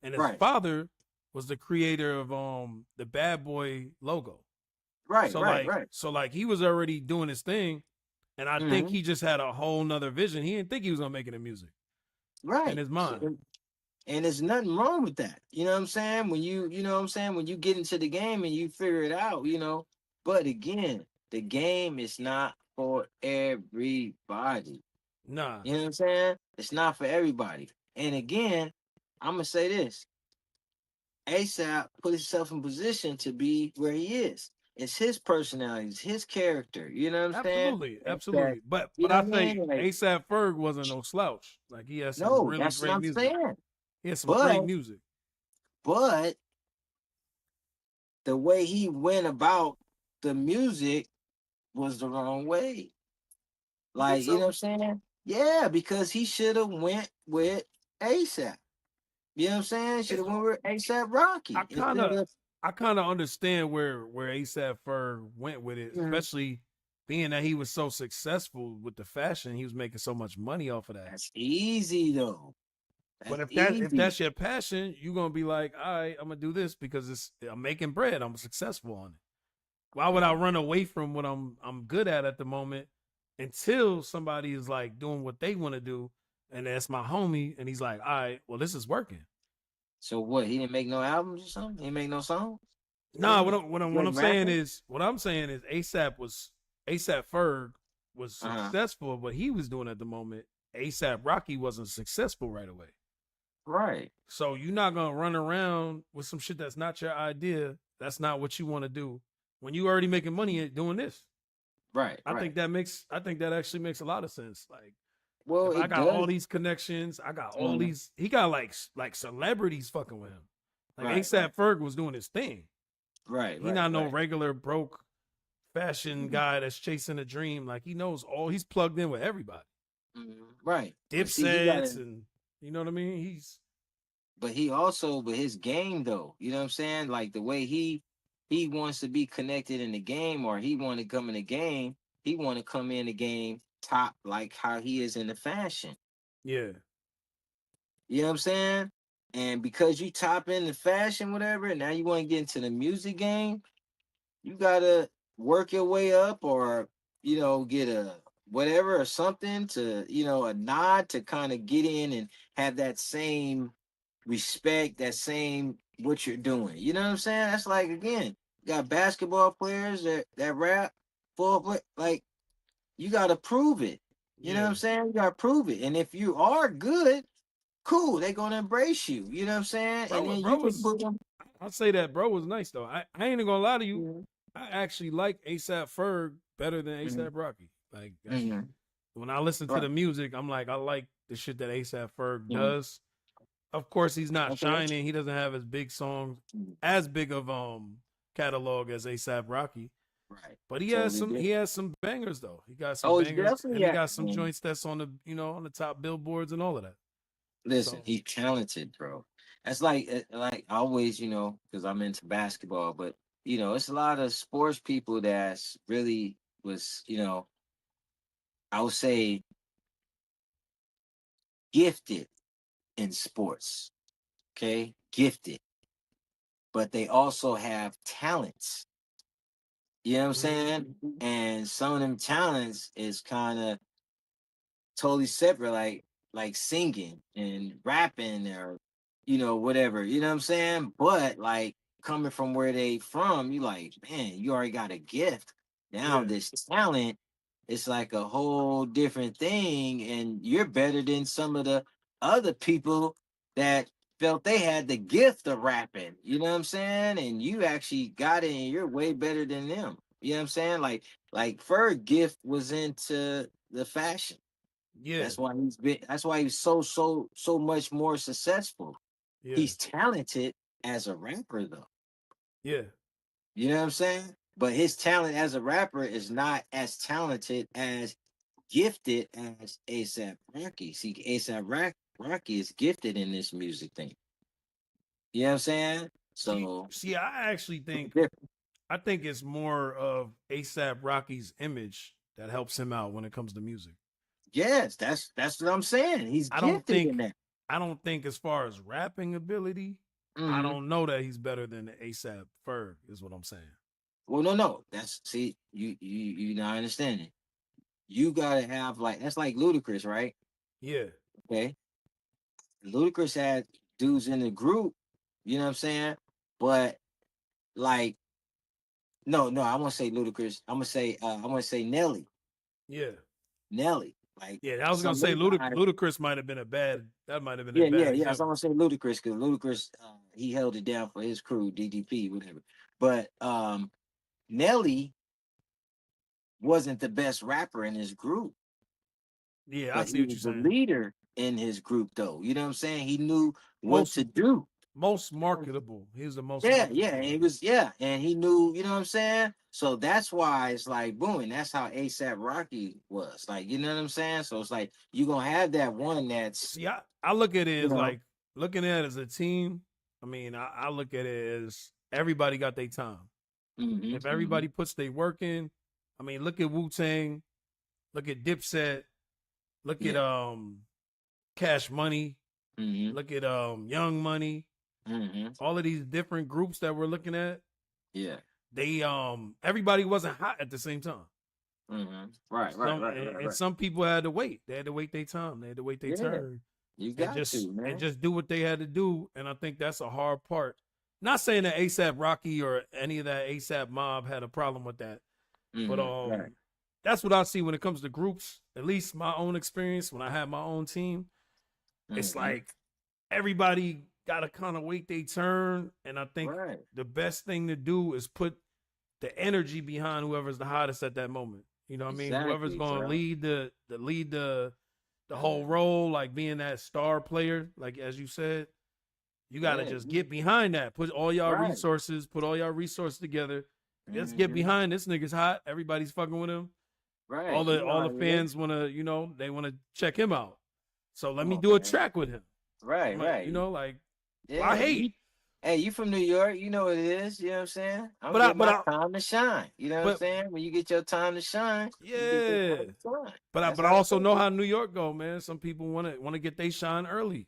and his right, father was the creator of the Bad Boy logo. right, So right, like right. so like he was already doing his thing, and I think Hmm. he just had a whole nother vision. He didn't think he was gonna make it in music in Right. his mind. And there's nothing wrong with that. You know what I'm saying? You know what I'm saying? When you get into the game and you figure it out. But again, the game is not for everybody. Nah, You know what I'm saying? It's not for everybody. And again, I'm gonna say this: ASAP put himself in position to be where he is. It's his personality, it's his character. You know what I'm saying? absolutely, That absolutely. But you but know I what I say mean? Like, ASAP Ferg wasn't no slouch. Like he had some no, really that's what great I'm music. saying. He had some great But music. but the way he went about the music was the wrong way. You think Like, you know so? what I'm saying? Yeah, because he should have went with ASAP. You know what I'm saying? Should It's have went with ASAP I Rocky kind instead of of I kind of understand where ASAP Ferg went with it, Mhm. especially being that he was so successful with the fashion. He was making so much money off of that. That's easy though. But That's if easy. that's your passion, you're gonna be like, all right, I'm gonna do this because I'm making bread. I'm successful on it. Why would I run away from what I'm good at the moment until somebody is like doing what they want to do, and that's my homie, and he's like, all right, well, this is working. So what? He didn't make no albums or something? He didn't make no songs? He Nah, what I'm wasn't saying rapping? is ASAP Ferg was Uh-huh. successful, but he was doing at the moment. ASAP Rocky wasn't successful right away. Right. So you're not gonna run around with some shit that's not your idea. That's not what you want to do. When you already making money at doing this. Right. I Right. think that actually makes a lot of sense. Like Well, if I it got all does. these connections, I got all Mhm. these. He got like celebrities fucking with him. Like Right. ASAP Right. Ferg was doing his thing. Right. He Right. not no Right. regular broke fashion Mhm. guy that's chasing a dream. Like he knows all. He's plugged in with everybody. Right. But see, he got Dipsets to. and you know what I mean. But he also, but his game though, you know what I'm saying? Like the way he wants to be connected in the game, or he want to come in the game. He want to come in the game top, like how he is in the fashion. Yeah, You know what I'm saying? And because you top in the fashion, whatever, and now you want to get into the music game, you gotta work your way up, or get a whatever or something to, a nod to kind of get in and have that same respect, that same what you're doing. You know what I'm saying? That's like, again, you got basketball players that rap for, like, you gotta prove it. You know what yeah, I'm saying? You gotta prove it. And if you are good, cool, they're gonna embrace you. You know what I'm saying? And bro. then Bro you can was. put them. I'll say that bro was nice though. I ain't gonna lie to you. Mhm. I actually like ASAP Ferg better than ASAP Rocky. Like that's Mhm. when I listen to Right. the music, I'm like, I like the shit that ASAP Ferg Mhm. does. Of course, he's not Okay. shining. He doesn't have as big songs, Mhm. as big of catalog as ASAP Rocky. Right. But Totally he different. has some bangers though. He got some Oh, it's bangers, definitely and he yeah. got some joints that's on the on the top billboards and all of that. Listen, So he's talented, bro. That's like I always, because I'm into basketball, but it's a lot of sports people that's really was, I would say gifted in sports. Okay, gifted, but they also have talents. You know what I'm mhm. saying? And some of them talents is kind of totally separate, like singing and rapping, or whatever. You know what I'm saying? But like coming from where they from, you like, man, you already got a gift. Now Yeah, this talent, it's like a whole different thing, and you're better than some of the other people that felt they had the gift of rapping. You know what I'm saying? And you actually got it, and you're way better than them. You know what I'm saying? Like Ferg gift was into the fashion. yeah, That's why he's so much more successful. yeah, He's talented as a rapper though. yeah, You know what I'm saying? But his talent as a rapper is not as talented as gifted as ASAP Rocky. See, Rocky is gifted in this music thing. You know what I'm saying? So see, I actually think different. it's more of ASAP Rocky's image that helps him out when it comes to music. Yes, that's what I'm saying. He's I don't gifted think in that. as far as rapping ability, I Hmm. don't know that he's better than ASAP Ferg, is what I'm saying. Well, no. That's see, you not understanding. You gotta have like that's like Ludacris, right? Yeah, Okay. Ludacris had dudes in the group, you know what I'm saying? But like, no, I won't say Ludacris. I'm gonna say Nelly. yeah, Nelly. Like yeah. I was gonna some of say them guys. Ludacris might have been that might have been a Yeah. bad Yeah. So I'm example. gonna say Ludacris because Ludacris he held it down for his crew, DDP, whatever. But Nelly wasn't the best rapper in his group, Yeah, I but see he what was you're the saying. leader in his group though. You know what I'm saying? He knew what Most to do. most marketable. He was the most Yeah, marketable. and he was, and he knew, you know what I'm saying? So that's why it's like boom, and that's how ASAP Rocky was. Like, you know what I'm saying? So it's like you're gonna have that one that's, See, I look at it you as know, like looking at it as a team. I mean, I look at it as everybody got their time. hmm If hmm everybody puts their work in, I mean, look at Wu Tang, look at Dipset, look at yeah, Cash Money, hmm look at Young Money, hmm all of these different groups that we're looking at, yeah, they everybody wasn't hot at the same time. right, right, right, right, And right. some people had to wait. They had to wait their time. They had to wait their Yeah, turn you got to, and man. just do what they had to do. And I think that's a hard part. Not saying that ASAP Rocky or any of that ASAP mob had a problem with that, but Right. that's what I see when it comes to groups. At least my own experience when I had my own team, it's hmm like everybody gotta kind of wait their turn. And I think Right. the best thing to do is put the energy behind whoever's the hottest at that moment. You know what I mean? Whoever's Exactly, gonna bro. lead the whole role, like being that star player, like as you said, you gotta Yeah. just get behind that. Put all y'all Right. resources, put all y'all resources together. Let's get Mhm. behind this nigga's hot. Everybody's fucking with him. Right. All the You know all how the it is. fans wanna, they wanna check him out. So let Come me on, do a man. track with him. Right, right. Like Yeah. I hate. Hey, you from New York? You know what it is. You know what I'm saying? I'm But I getting but my I time to shine. You know what I'm but saying? When you get your time to shine, you get your yeah. time to shine. But That's I how it also is. know how New York go, man. Some people wanna get they shine early.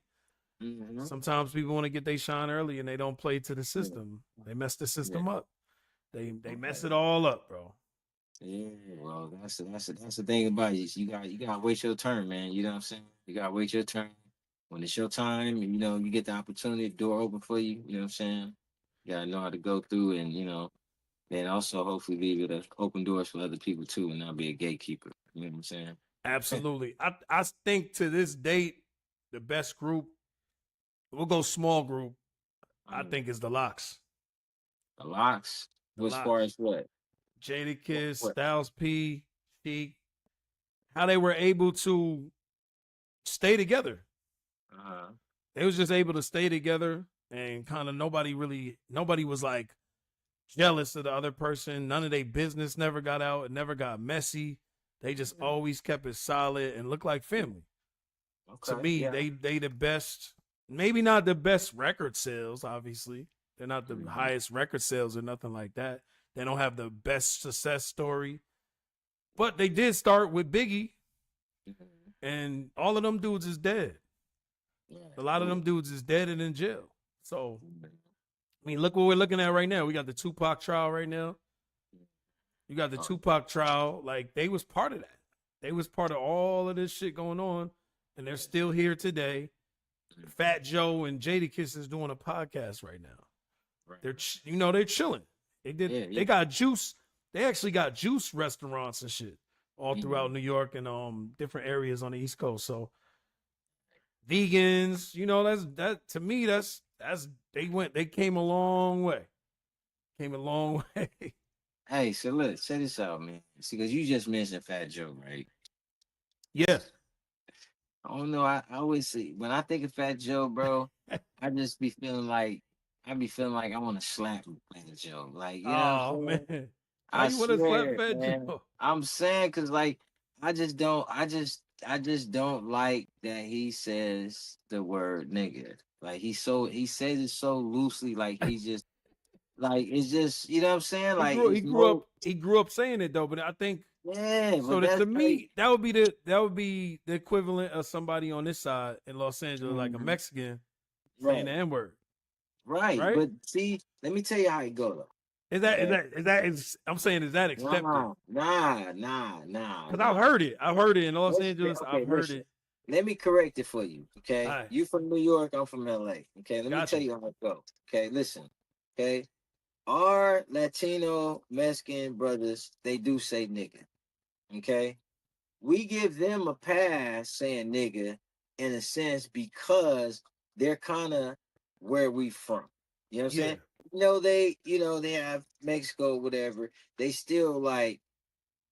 Mhm. Sometimes people want to get they shine early and they don't play to the Yeah. system. They mess the Yeah. system up. They mess Okay. it all up, bro. Yeah. Well, that's the thing about it. You gotta wait your turn, man. You know what I'm saying? You gotta wait your turn. When it's your time, and you get the opportunity, door open for you. You know what I'm saying? You gotta know how to go through, and then also hopefully leave it as open doors for other people too, and not be a gatekeeper. You know what I'm saying? Absolutely. I think to this date, the best group, we'll go small group, I think is the Locks. The locks. The As far Locks. as what? Jadakiss, What? Styles P, Sheik, how they were able to stay together. Uh-huh. They was just able to stay together and kind of nobody was like jealous of the other person. None of their business never got out. It never got messy. They just always kept it solid and looked like family. To Okay. me, Yeah. they the best, maybe not the best record sales, obviously. They're not the Mhm. highest record sales or nothing like that. They don't have the best success story. But they did start with Biggie, Mhm. and all of them dudes is dead. Yeah. A lot of them Cool. dudes is dead and in jail. So, Mhm. I mean, look what we're looking at right now. We got the Tupac trial right now. You got the Oh, Tupac trial. Like, they was part of that. They was part of all of this shit going on, and they're still here today. mhm. Fat Joe and Jadakiss is doing a podcast right now. Right. They're chilling. Yeah. They got juice. They actually got juice restaurants and shit all throughout Mhm. New York and different areas on the East Coast. So vegans, that to me that's they came a long way. Came a long way. Hey, so look, check this out, man. See, because you just mentioned Fat Joe, right? Yeah. I don't know. I always see when I think of Fat Joe, bro, I just be feeling like I want to slap Fat Joe. Like, you know what Oh I'm saying? man. Why I you want to slap swear, Fat man. Joe? I'm saying because like I just don't like that he says the word nigga. Like he says it so loosely, like he's just like it's just you know what I'm saying? Like it's no He grew up saying it though, but I think yeah, so but that that's to like me, that would be the equivalent of somebody on this side in Los Angeles, like a mhm, Mexican saying the right, N-word, right. right? But see, let me tell you how it go though. Is that is Okay. that is that is I'm saying is that accepted? Because I've Nah. heard it. I've heard it in Los Angeles. Okay, I've heard listen. it. Let me correct it for you. All Okay. right, You from New York, I'm from LA. Okay. Let me got tell you. you how it goes. Okay, listen. Okay. Our Latino Mexican brothers, they do say nigga. Okay. We give them a pass saying nigga in a sense because they're kind of where we from. You know what I'm Yeah, saying? They have Mexico, whatever. They still like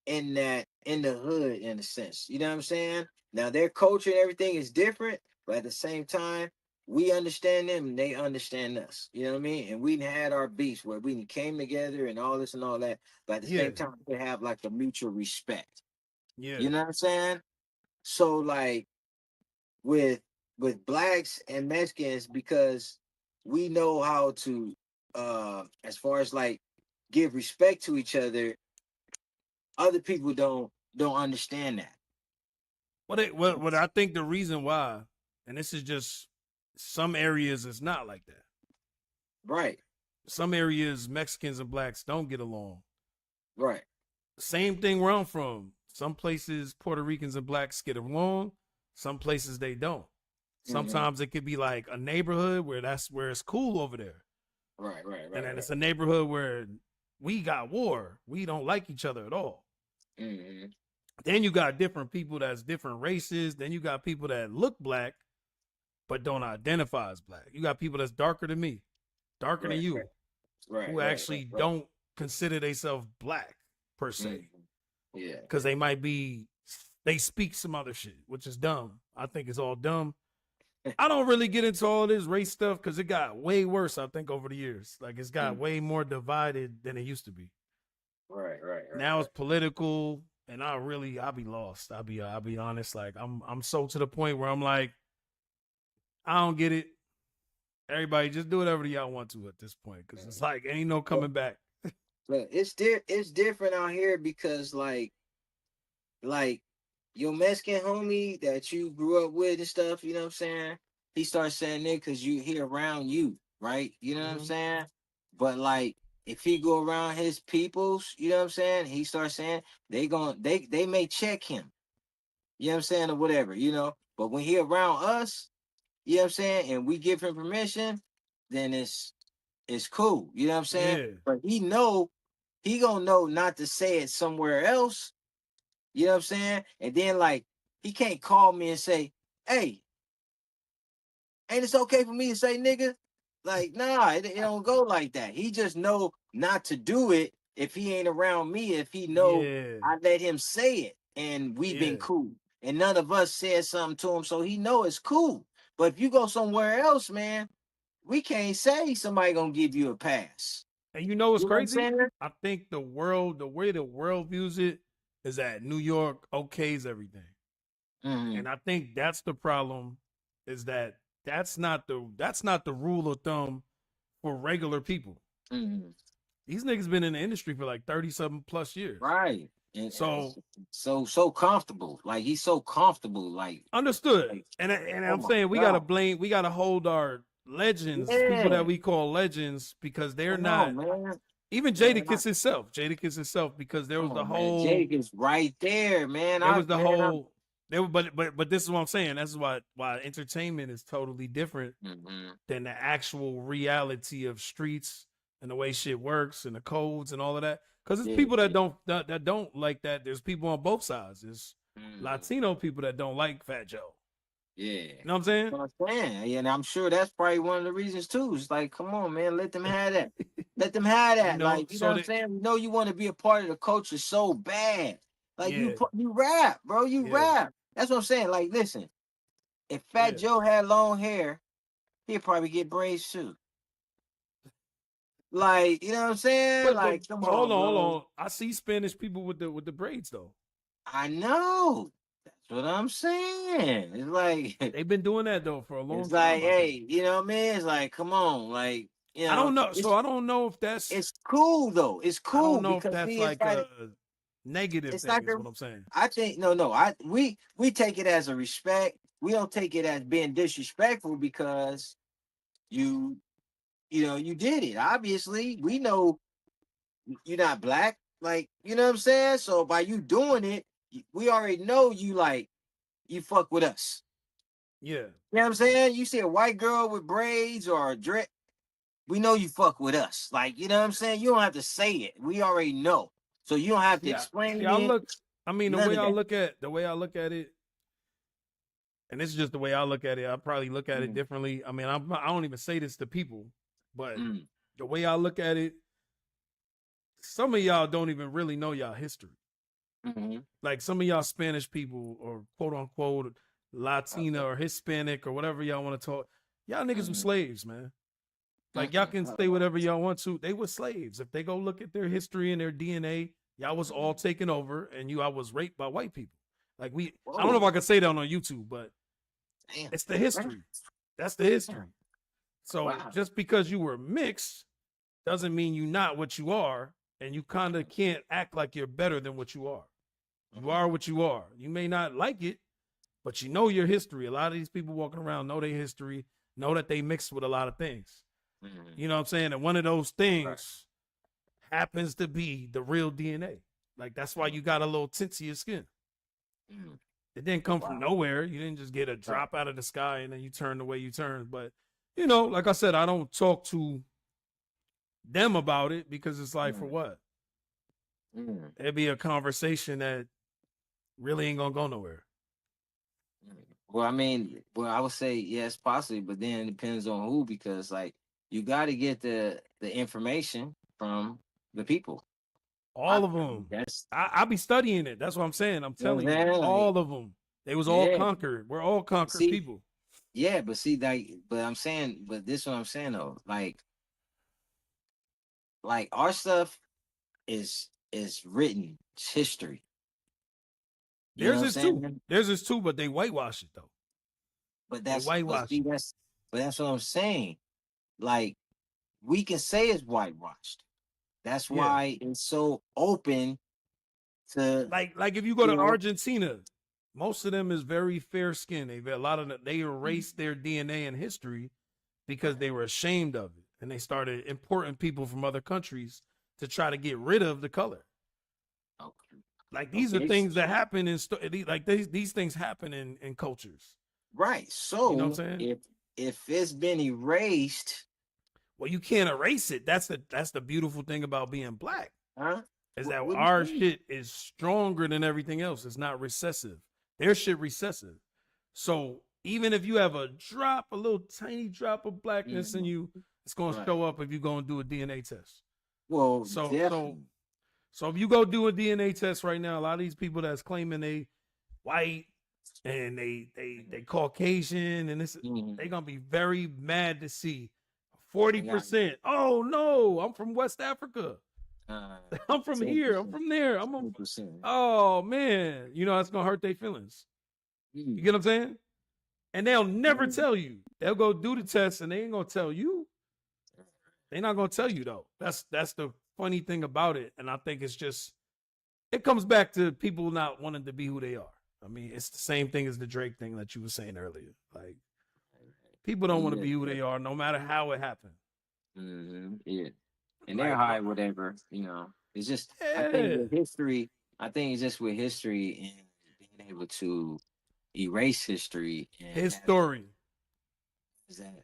in the hood in a sense. You know what I'm saying? Now their culture and everything is different, but at the same time, we understand them and they understand us. You know what I mean? And we had our beefs where we came together and all this and all that, but at the yeah, same time, we have like a mutual respect. yeah, You know what I'm saying? So like with blacks and Mexicans, because we know how to as far as like give respect to each other people don't understand that. what I think the reason why, and this is just some areas it's not like that. Right, Some areas Mexicans and blacks don't get along. right. Same thing where I'm from. Some places Puerto Ricans and blacks get along. Some places they don't. Hmm. Sometimes it could be like a neighborhood where that's where it's cool over there. And then Right. it's a neighborhood where we got war. We don't like each other at all. Hmm. Then you got different people that's different races. Then you got people that look black but don't identify as black. You got people that's darker than me, darker than Right, you, right, who right, actually right. don't consider themselves black per se, Yeah. because they speak some other shit, which is dumb. I think it's all dumb. I don't really get into all this race stuff because it got way worse, I think, over the years. Like it's got way more divided than it used to be. Right. Now it's political, and I'll be lost. I'll be honest. Like I'm so to the point where I'm like, I don't get it. Everybody just do whatever y'all want to at this point, because it's like ain't no coming back. But it's different out here because like your Mexican homie that you grew up with and stuff, you know what I'm saying? He starts saying it because he around you, right? You know what I'm saying? But like if he go around his peoples, you know what I'm saying? He starts saying they may check him, you know what I'm saying, or whatever, you know. But when he around us, you know what I'm saying, and we give him permission, then it's cool, you know what I'm saying? Yeah. But he gonna know not to say it somewhere else. You know what I'm saying? And then like he can't call me and say, "Hey, ain't it okay for me to say nigga?" Like, nah, it don't go like that. He just know not to do it if he ain't around me. If he know Yeah. I let him say it and we've been cool, and none of us said something to him, so he know it's cool. But if you go somewhere else, man, we can't say somebody gonna give you a pass. And you know what's You know what I'm crazy? saying? I think the way the world views it is that New York okays everything. And I think that's the problem, is that that's not the rule of thumb for regular people. These niggas been in the industry for like 30-something plus years. Right. And So comfortable. Like he's so comfortable. Like understood. like, And oh I'm my saying we God. gotta hold our legends, people Yeah. that we call legends, because they're Come not on, man. even Jadakiss himself, because there was Come the on, man. whole Jake is right there, man. there was the whole there but this is what I'm saying. That's why entertainment is totally different than the actual reality of streets and the way shit works and the codes and all of that. Because it's people that don't like that. There's people on both sides. There's Latino people that don't like Fat Joe. Yeah. You know what I'm saying? That's what I'm saying. Yeah, and I'm sure that's probably one of the reasons too. It's like, come on, man, let them have that. Let them have that. You know, Like, you know what I'm saying? We know you want to be a part of the culture so bad. Like you rap, bro. You rap. That's what I'm saying. Like, listen, if Fat Joe had long hair, he'd probably get braids too. Like, you know what I'm saying? Like, come on, hold bro. on. I see Spanish people with the braids though. I know. That's what I'm saying. It's like they've been doing that though for a long it's time. like, hey, you know what I mean? It's like, come on, like, you know. I don't know. So I don't know if that's. It's cool though. It's cool. I don't know because if that's see, like a negative thing. Is what I'm saying. I think we take it as a respect. We don't take it as being disrespectful because you did it. Obviously, we know you're not black. Like, you know what I'm saying? So by you doing it, we already know you fuck with us. Yeah. You know what I'm saying? You see a white girl with braids or a dread, we know you fuck with us. Like, you know what I'm saying? You don't have to say it. We already know. So you don't have to explain it. The way I look at it, and this is just the way I look at it. I probably look at it differently. I mean, I don't even say this to people, but the way I look at it, some of y'all don't even really know y'all history. Like some of y'all Spanish people or quote unquote Latina or Hispanic or whatever y'all want to talk, y'all niggas were slaves, man. Like y'all can say whatever y'all want to. They were slaves. If they go look at their history and their DNA, y'all was all taken over, and I was raped by white people. Like I don't know if I can say that on YouTube, but it's the history. That's the history. So just because you were mixed doesn't mean you're not what you are, and you kind of can't act like you're better than what you are. You are what you are. You may not like it, but you know your history. A lot of these people walking around know their history, know that they mixed with a lot of things. You know what I'm saying? And one of those things happens to be the real DNA. Like that's why you got a little tint to your skin. It didn't come from nowhere. You didn't just get a drop out of the sky and then you turn the way you turn. But, you know, like I said, I don't talk to them about it because it's like, for what? It'd be a conversation that really ain't gonna go nowhere. Well, I mean, well, I would say yes, possibly, but then it depends on who, because like you got to get the information from the people. I, All of them. that's I be studying it. That's what I'm saying. I'm you know what telling I'm you, saying. Like, all of them. They was all yeah, conquered. We're all conquered see, people. yeah, but see, like, but I'm saying, but this is what I'm saying though, like our stuff is written, it's history. You know Theirs what I'm is too. saying? Theirs is too, but they whitewash it though. But They that's but whitewash see it. that's what I'm saying. Like we can say it's whitewashed. That's Yeah. why it's so open to, Like if you go you to know. Argentina, most of them is very fair skinned. They a lot of them, they erased their DNA and history because they were ashamed of it, and they started importing people from other countries to try to get rid of the color. Okay. Like these are Okay. things that happen in like these things happen in cultures. Right. You know what So I'm saying? if it's been erased, Well, you can't erase it. That's the beautiful thing about being black huh? is that What do our you mean? shit is stronger than everything else. It's not recessive. Their shit recessive. So even if you have a little tiny drop of blackness in Mhm. you, it's gonna Right. show up if you go and do a DNA test. Well, So definitely. if you go do a DNA test right now, a lot of these people that's claiming they white and they Caucasian and this Mhm. they gonna be very mad to see I got 40%. Oh no, I'm from West Africa. uh I'm from here. I'm 10%. from there. 10%. Oh man, you know that's gonna hurt their feelings. You get what I'm saying? And they'll never Mhm. tell you. They'll go do the test and they ain't gonna tell you. They're not gonna tell you though. That's the funny thing about it. And I think it's just it comes back to people not wanting to be who they are. I mean, it's the same thing as the Drake thing that you were saying earlier. Like people don't want to Yeah. be who they are, no matter how it happened. Yeah. And they're Like, high, whatever, you know. It's just I think yeah, with history, I think it's just with history and being able to erase history and his have story. that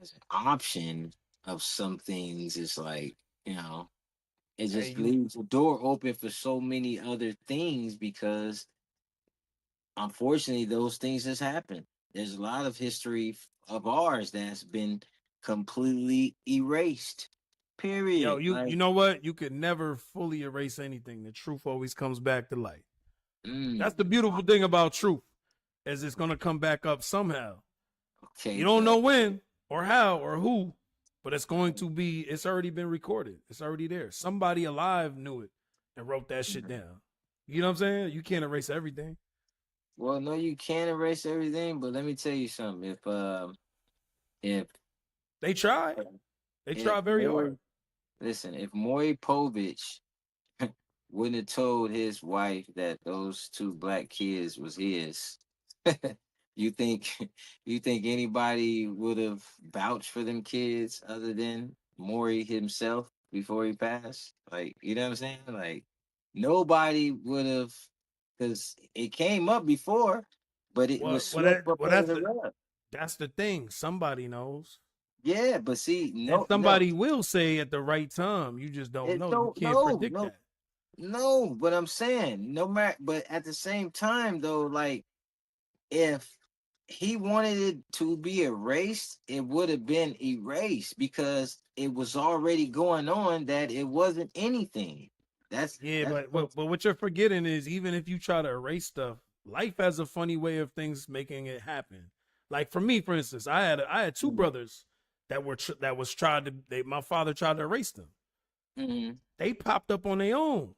as an option of some things is like, you know, it Hey, just you leaves the door open for so many other things because unfortunately those things just happen. There's a lot of history of ours that's been completely erased. yo, Period. you Like, know what? You could never fully erase anything. The truth always comes back to light. That's the mm, beautiful thing about truth, is it's gonna come back up somehow. okay, You don't but know when or how or who, but it's going to be. It's already been recorded. It's already there. Somebody alive knew it and wrote that shit down. You know what I'm saying? You can't erase everything. well, no, you can't erase everything. But let me tell you something. If They try. They if try very Maury, hard. listen, if Maury Povich wouldn't have told his wife that those two black kids was his, you think you think anybody would have vouched for them kids other than Maury himself before he passed? Like, you know what I'm saying? Like, nobody would have, because it came up before, but it was swept up under the rug. That's the thing. Somebody knows. Yeah, but see, And no, somebody will say at the right time. You just don't it know. You don't, can't no, predict no, that. no. But I'm saying, no matter, but at the same time, though, like, if he wanted it to be erased, it would have been erased because it was already going on that it wasn't anything. Yeah, That's but what you're forgetting is even if you try to erase stuff, life has a funny way of things making it happen. Like for me, for instance, I had two brothers that that was tried to my father tried to erase them. Mhm. They popped up on their own.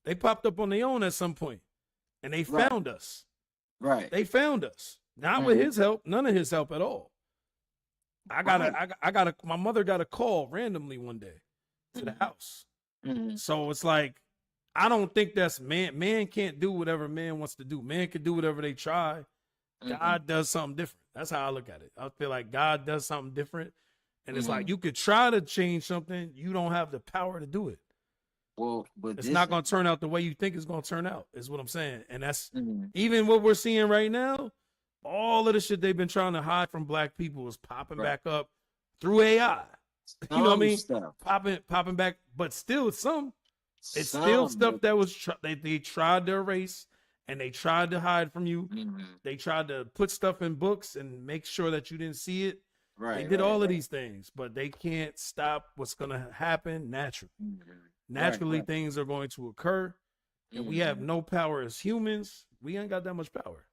They popped up on their own at some point, and they Right, found us. right, They found us. Not with mhm, his help, none of his help at all. right, My mother got a call randomly one day to the mhm, house. mhm, So it's like, I don't think that's man can't do whatever man wants to do. Man can do whatever they try. mhm, God does something different. That's how I look at it. I feel like God does something different. And it's like mhm. you could try to change something, you don't have the power to do it. Well, but It's this, not going to turn out the way you think it's going to turn out, is what I'm saying. And that's mhm, even what we're seeing right now. All of the shit they've been trying to hide from black people is popping right, back up through AI. You know what I some mean? stuff, Popping back, but still it's still some, stuff but that was they tried to erase, and they tried to hide from you. Mhm. They tried to put stuff in books and make sure that you didn't see it. They Right, did all of right. these things, but they can't stop what's going to happen naturally. Mhm. Naturally, Right. things are going to occur, and we have Mhm. no power as humans. We ain't got that much power.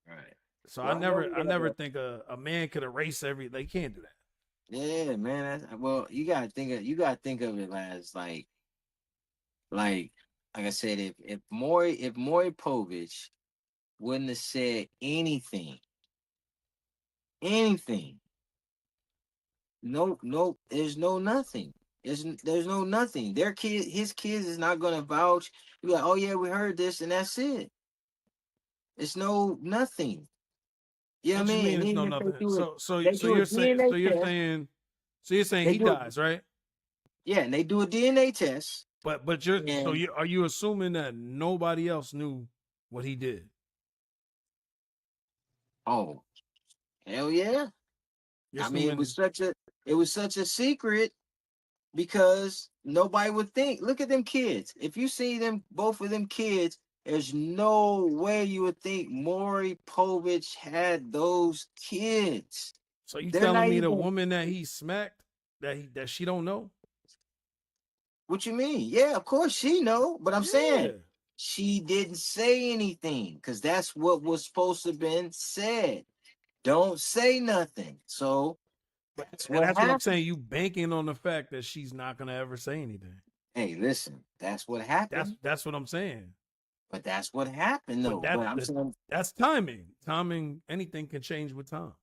Right. So Well, I never think a man could erase every. They can't do that. yeah, man. Well, you gotta think of it as like I said, if Maury Povich wouldn't have said anything, no, there's no nothing. There's no nothing. His kids is not gonna vouch. You're like, oh yeah, we heard this, and that's it. It's no nothing. You know what What I you mean? mean And it's no even if nothing? they do a DNA test, so you're saying they he do dies, right? yeah, and they do a DNA test, But and are you assuming that nobody else knew what he did? oh hell yeah. You're I mean, assuming it was such a secret because nobody would think. Look at them kids. If you see them, both of them kids, there's no way you would think Maury Povich had those kids. so you They're telling not me the even. woman that he smacked that she don't know? What you mean? Yeah, of course she know, but I'm saying Yeah. she didn't say anything because that's what was supposed to have been said. Don't say nothing. So that's And what that's what I'm happened. saying. You banking on the fact that she's not gonna ever say anything. Hey, listen, that's what happened. That's what I'm saying. But that's what happened But though. But I'm saying that's timing. Timing, anything can change with time.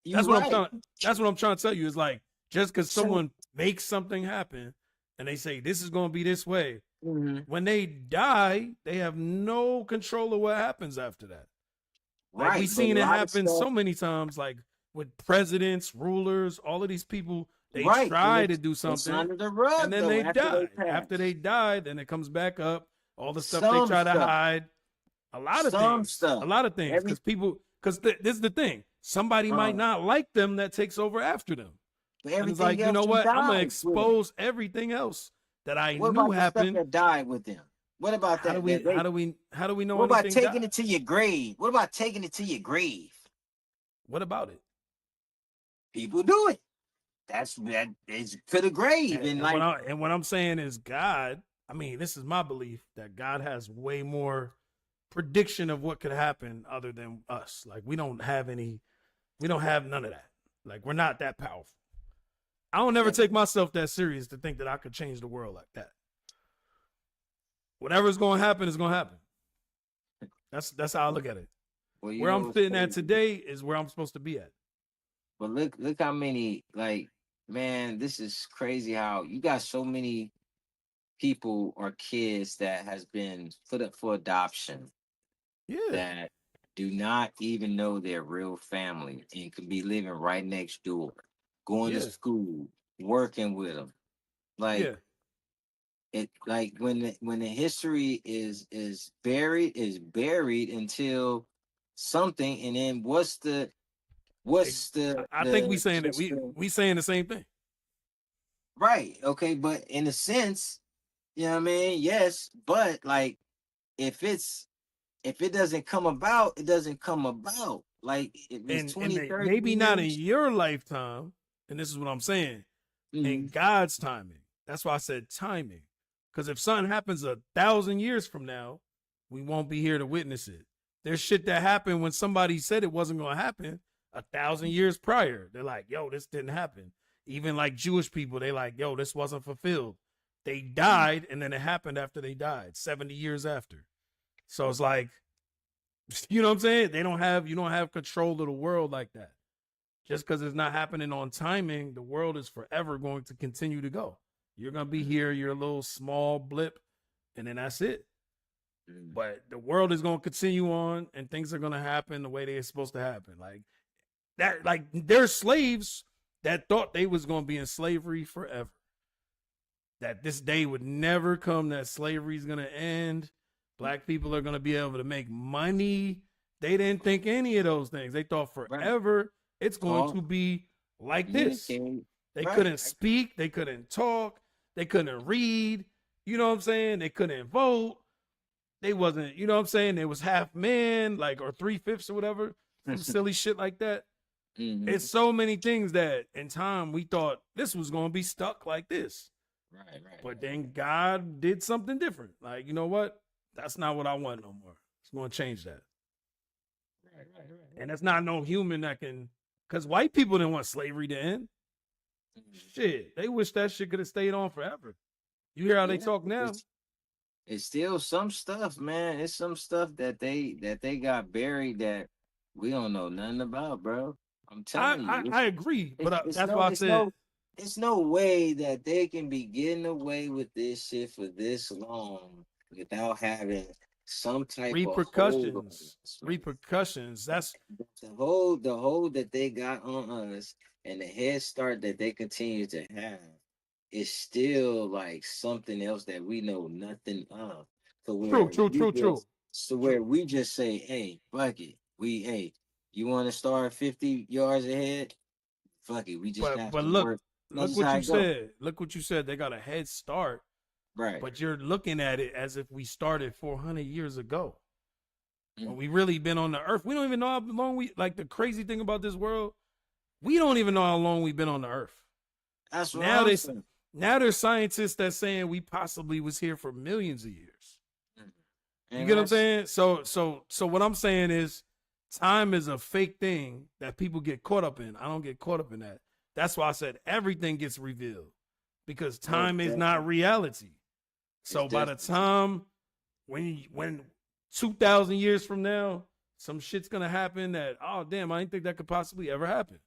you right. That's what I'm trying to tell you. Is like just because So someone makes something happen and they say this is gonna be this way, mhm, when they die, they have no control of what happens after that. Like we right, but a seen it lot of happen stuff, so many times, like with presidents, rulers, all of these people, they right. And try to do it's something under the and rug then though they after they die. pass. After they die, then it comes back up. All the stuff they Some try to stuff, hide, a lot of some things, stuff. Every because this is the thing. Somebody might not like them that takes over after them. And it's everything like, you else know you what? I'm gonna died with them. expose everything else that I What knew about the stuff happened. that died with them? What about that? How do we know What about anything taking died? it to your grave? What about taking it to your grave? What about it? People do it. That is to the grave, and like And what I'm saying is God, I mean, this is my belief that God has way more prediction of what could happen other than us. Like we don't have none of that. Like we're not that powerful. I don't never take myself that serious to think that I could change the world like that. Whatever's going to happen is going to happen. That's how I look at it. well, you Where know I'm what's sitting at crazy? today is where I'm supposed to be at. But look how many like man, this is crazy how you got so many people or kids that has been put up for adoption Yeah. that do not even know their real family and could be living right next door, going to Yeah. school, working with them. Like Yeah. it, like when the history is buried until something, and then what's I think the just the we saying the same thing. right? Okay, but in a sense, you know what I mean? Yes, but like if it doesn't come about, it doesn't come about. Like if it's And 20, 30 maybe not in years. your lifetime, and this is what I'm saying, in Mhm. God's timing. That's why I said timing. Because if something happens 1,000 years from now, we won't be here to witness it. There's shit that happened when somebody said it wasn't going to happen 1,000 years prior. They're like, yo, this didn't happen. Even like Jewish people, they like, yo, this wasn't fulfilled. They died, and then it happened after they died, 70 years after. So it's like, you know what I'm saying? You don't have control of the world like that. Just because it's not happening on timing, the world is forever going to continue to go. You're going to be here, you're a little small blip, and then that's it. But the world is going to continue on, and things are going to happen the way they're supposed to happen. Like that, like there's slaves that thought they was going to be in slavery forever. That this day would never come, that slavery is going to end. Black people are going to be able to make money. They didn't think any of those things. They thought forever it's going to be like this. They couldn't speak. They couldn't talk. They couldn't read. You know what I'm saying? They couldn't vote. they wasn't, you know what I'm saying? They was half men, like, or 3/5 or whatever, some silly shit like that. Mhm. It's so many things that in time we thought this was gonna be stuck like this. Right, right. But then God did something different. Like, you know what? That's not what I want no more. It's gonna change that. Right, right, right. And that's not no human that can, because white people didn't want slavery to end. Shit, they wish that shit could have stayed on forever. You hear how they talk now? It's still some stuff, man. It's some stuff that they got buried that we don't know nothing about, bro. I'm telling you. I agree, but that's why I It's said it's no way that they can be getting away with this shit for this long without having some type of hold on repercussions. us, man. Repercussions. That's The hold that they got on us and the head start that they continue to have is still like something else that we know nothing of. So true, where true, we true, true, just where true. we just say, hey, fuck it. Hey, you want to start 50 yards ahead? Fuck it. We just have But to look, work. That's look just what how you it go. said. Look what you said. They got a head start, Right. but you're looking at it as if we started 400 years ago. When Mm. we really been on the earth, we don't even know how long we. Like the crazy thing about this world, we don't even know how long we've been on the earth. That's what Now I'm there's saying. now there's scientists that saying we possibly was here for millions of years. Mm. You And get what I'm that's saying? So what I'm saying is time is a fake thing that people get caught up in. I don't get caught up in that. That's why I said everything gets revealed because most time is not definitely. reality. It's So by the definitely. time when 2,000 years from now, some shit's gonna happen that, oh damn, I didn't think that could possibly ever happen.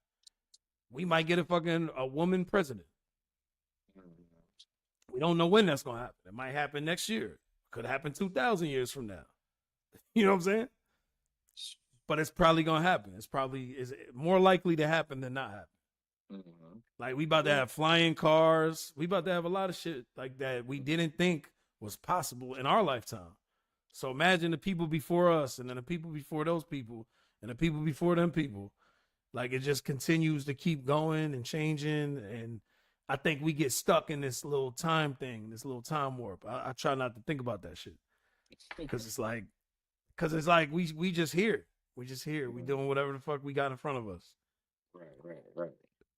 We might get a woman president. We don't know when that's gonna happen. It might happen next year. Could happen 2,000 years from now. You know what I'm saying? But it's probably gonna happen. It's probably is more likely to happen than not happen. Mm-hmm. Like we about to have flying cars. We about to have a lot of shit like that we didn't think was possible in our lifetime. So imagine the people before us, and then the people before those people, and the people before them people. Like it just continues to keep going and changing. And I think we get stuck in this little time thing, this little time warp. I try not to think about that shit because it's like we just here. We just here. We doing whatever the fuck we got in front of us. Right, right, right.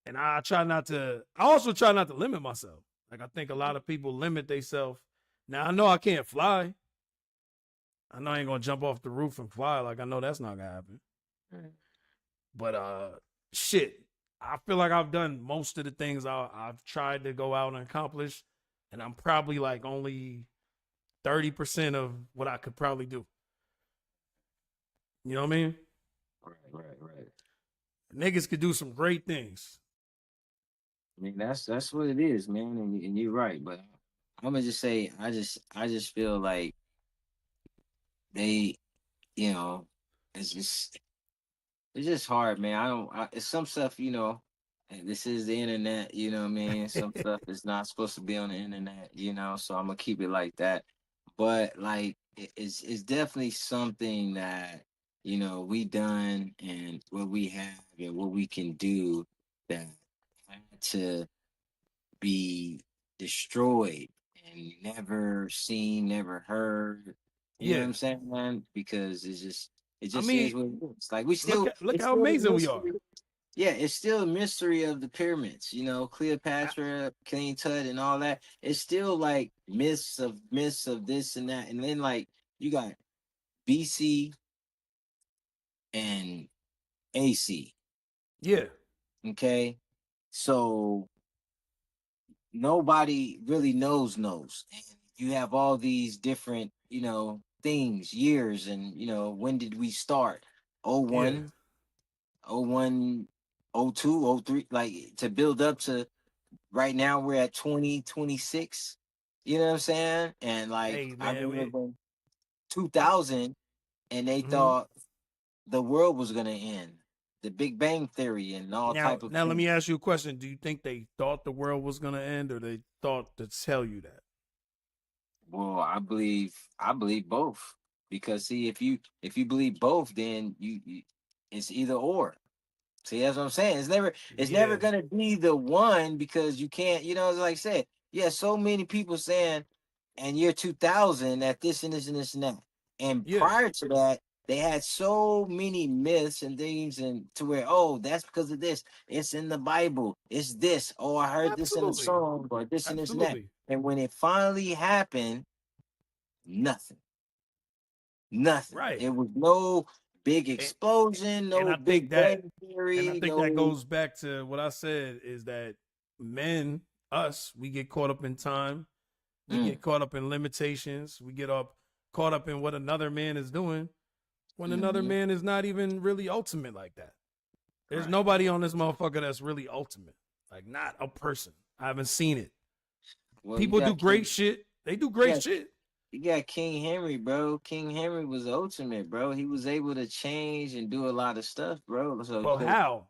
And I try not to. I also try not to limit myself. Like I think a lot of people limit themselves. Now I know I can't fly. I know I ain't gonna jump off the roof and fly. Like I know that's not gonna happen. Right. But shit, I feel like I've done most of the things I've tried to go out and accomplish, and I'm probably like only 30% of what I could probably do. You know what I mean? Right, right, right. Niggas could do some great things. I mean, that's what it is, man, and you're right. But I'm gonna just say, I just feel like they, you know, it's just hard, man. It's some stuff, and this is the internet, you know what I mean? Some stuff is not supposed to be on the internet, so I'm gonna keep it like that. But like it's definitely something that, we done and what we have and what we can do that had to be destroyed and never seen, never heard. You know what Yeah. I'm saying, man? Because it I just is mean, what it is. Like we look it's how still the amazing we are. mystery. Yeah, it's still a mystery of the pyramids, Cleopatra, King Tut, and all that. It's still like myths of this and that. And then like you got BC and AC. Yeah. Okay. So nobody really knows. And you have all these different, things, years, and when did we start? Oh Yeah. 01, oh 01, oh 02, oh 03, like to build up to right now we're at 2026. You know what I'm saying? And like Hey I man. remember 2000 and they Mhm. thought the world was gonna end. The Big Bang Theory and all Now, type of now let things. me ask you a question. Do you think they thought the world was gonna end, or they thought to tell you that? Well, I believe both because see if you believe both, then you it's either or. See, that's what I'm saying. It's never Yeah. gonna be the one because you can't. It's like I said, yeah, so many people saying and year 2000 that this and this and this and that. And Yeah, prior to that, they had so many myths and things, and to where, oh, that's because of this. It's in the Bible. It's this. Oh, I heard this in a absolutely, song, or this and this and that. absolutely. And when it finally happened, nothing. Nothing. Right. It was no big And, explosion, and no I think big that bang and I theory, think that no. goes back to what I said is that men, us, we get caught up in time, we Mm, get caught up in limitations, we get caught up in what another man is doing when another mhm. man is not even really ultimate like that. There's Right. nobody on this motherfucker that's really ultimate. Like not a person. I haven't seen it. Well, People do great shit. They do you great got shit. you got King Henry, bro. King Henry was ultimate, bro. He was able to change and do a lot of stuff, bro. So Well, how?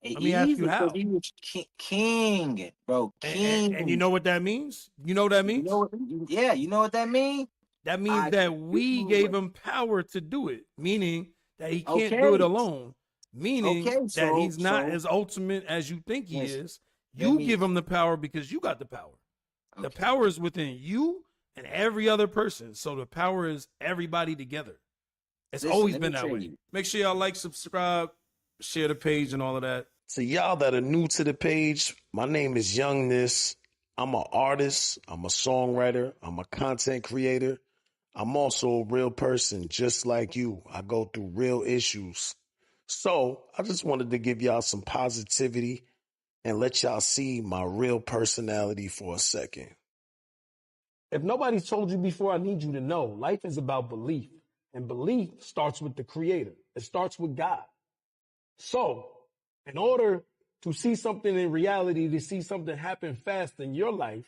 Let me ask you easy because how. he was king, bro. And you King. know what that means? You know what that You know means? what? Yeah, you know what that means? That means I that can we do gave it. him power to do it, meaning that he can't do it Okay, alone, meaning okay. that So he's not so as ultimate as you think he listen. is. Let You me. give him the power because you got the power. The Okay. power is within you and every other person. So the power is everybody together. It's Listen. always Let me been that tell way. you. Make sure y'all like, subscribe, share the page, and all of that. To y'all that are new to the page, my name is Youngness. I'm an artist, I'm a songwriter, I'm a content creator. I'm also a real person just like you. I go through real issues. So I just wanted to give y'all some positivity and let y'all see my real personality for a second. If nobody's told you before, I need you to know life is about belief. And belief starts with the creator. It starts with God. So, in order to see something in reality, to see something happen fast in your life,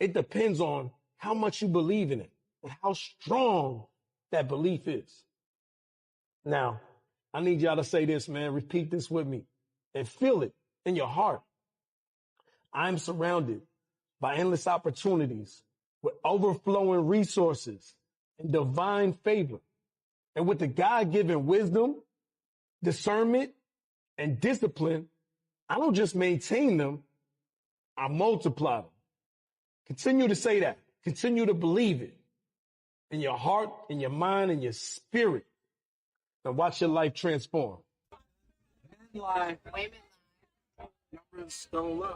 it depends on how much you believe in it and how strong that belief is. Now, I need y'all to say this, man. Repeat this with me and feel it in your heart. I'm surrounded by endless opportunities with overflowing resources and divine favor. And with the God-given wisdom, discernment, and discipline, I don't just maintain them, I multiply them. Continue to say that. Continue to believe it in your heart, in your mind, in your spirit. And watch your life transform. Live. Numbers don't lie.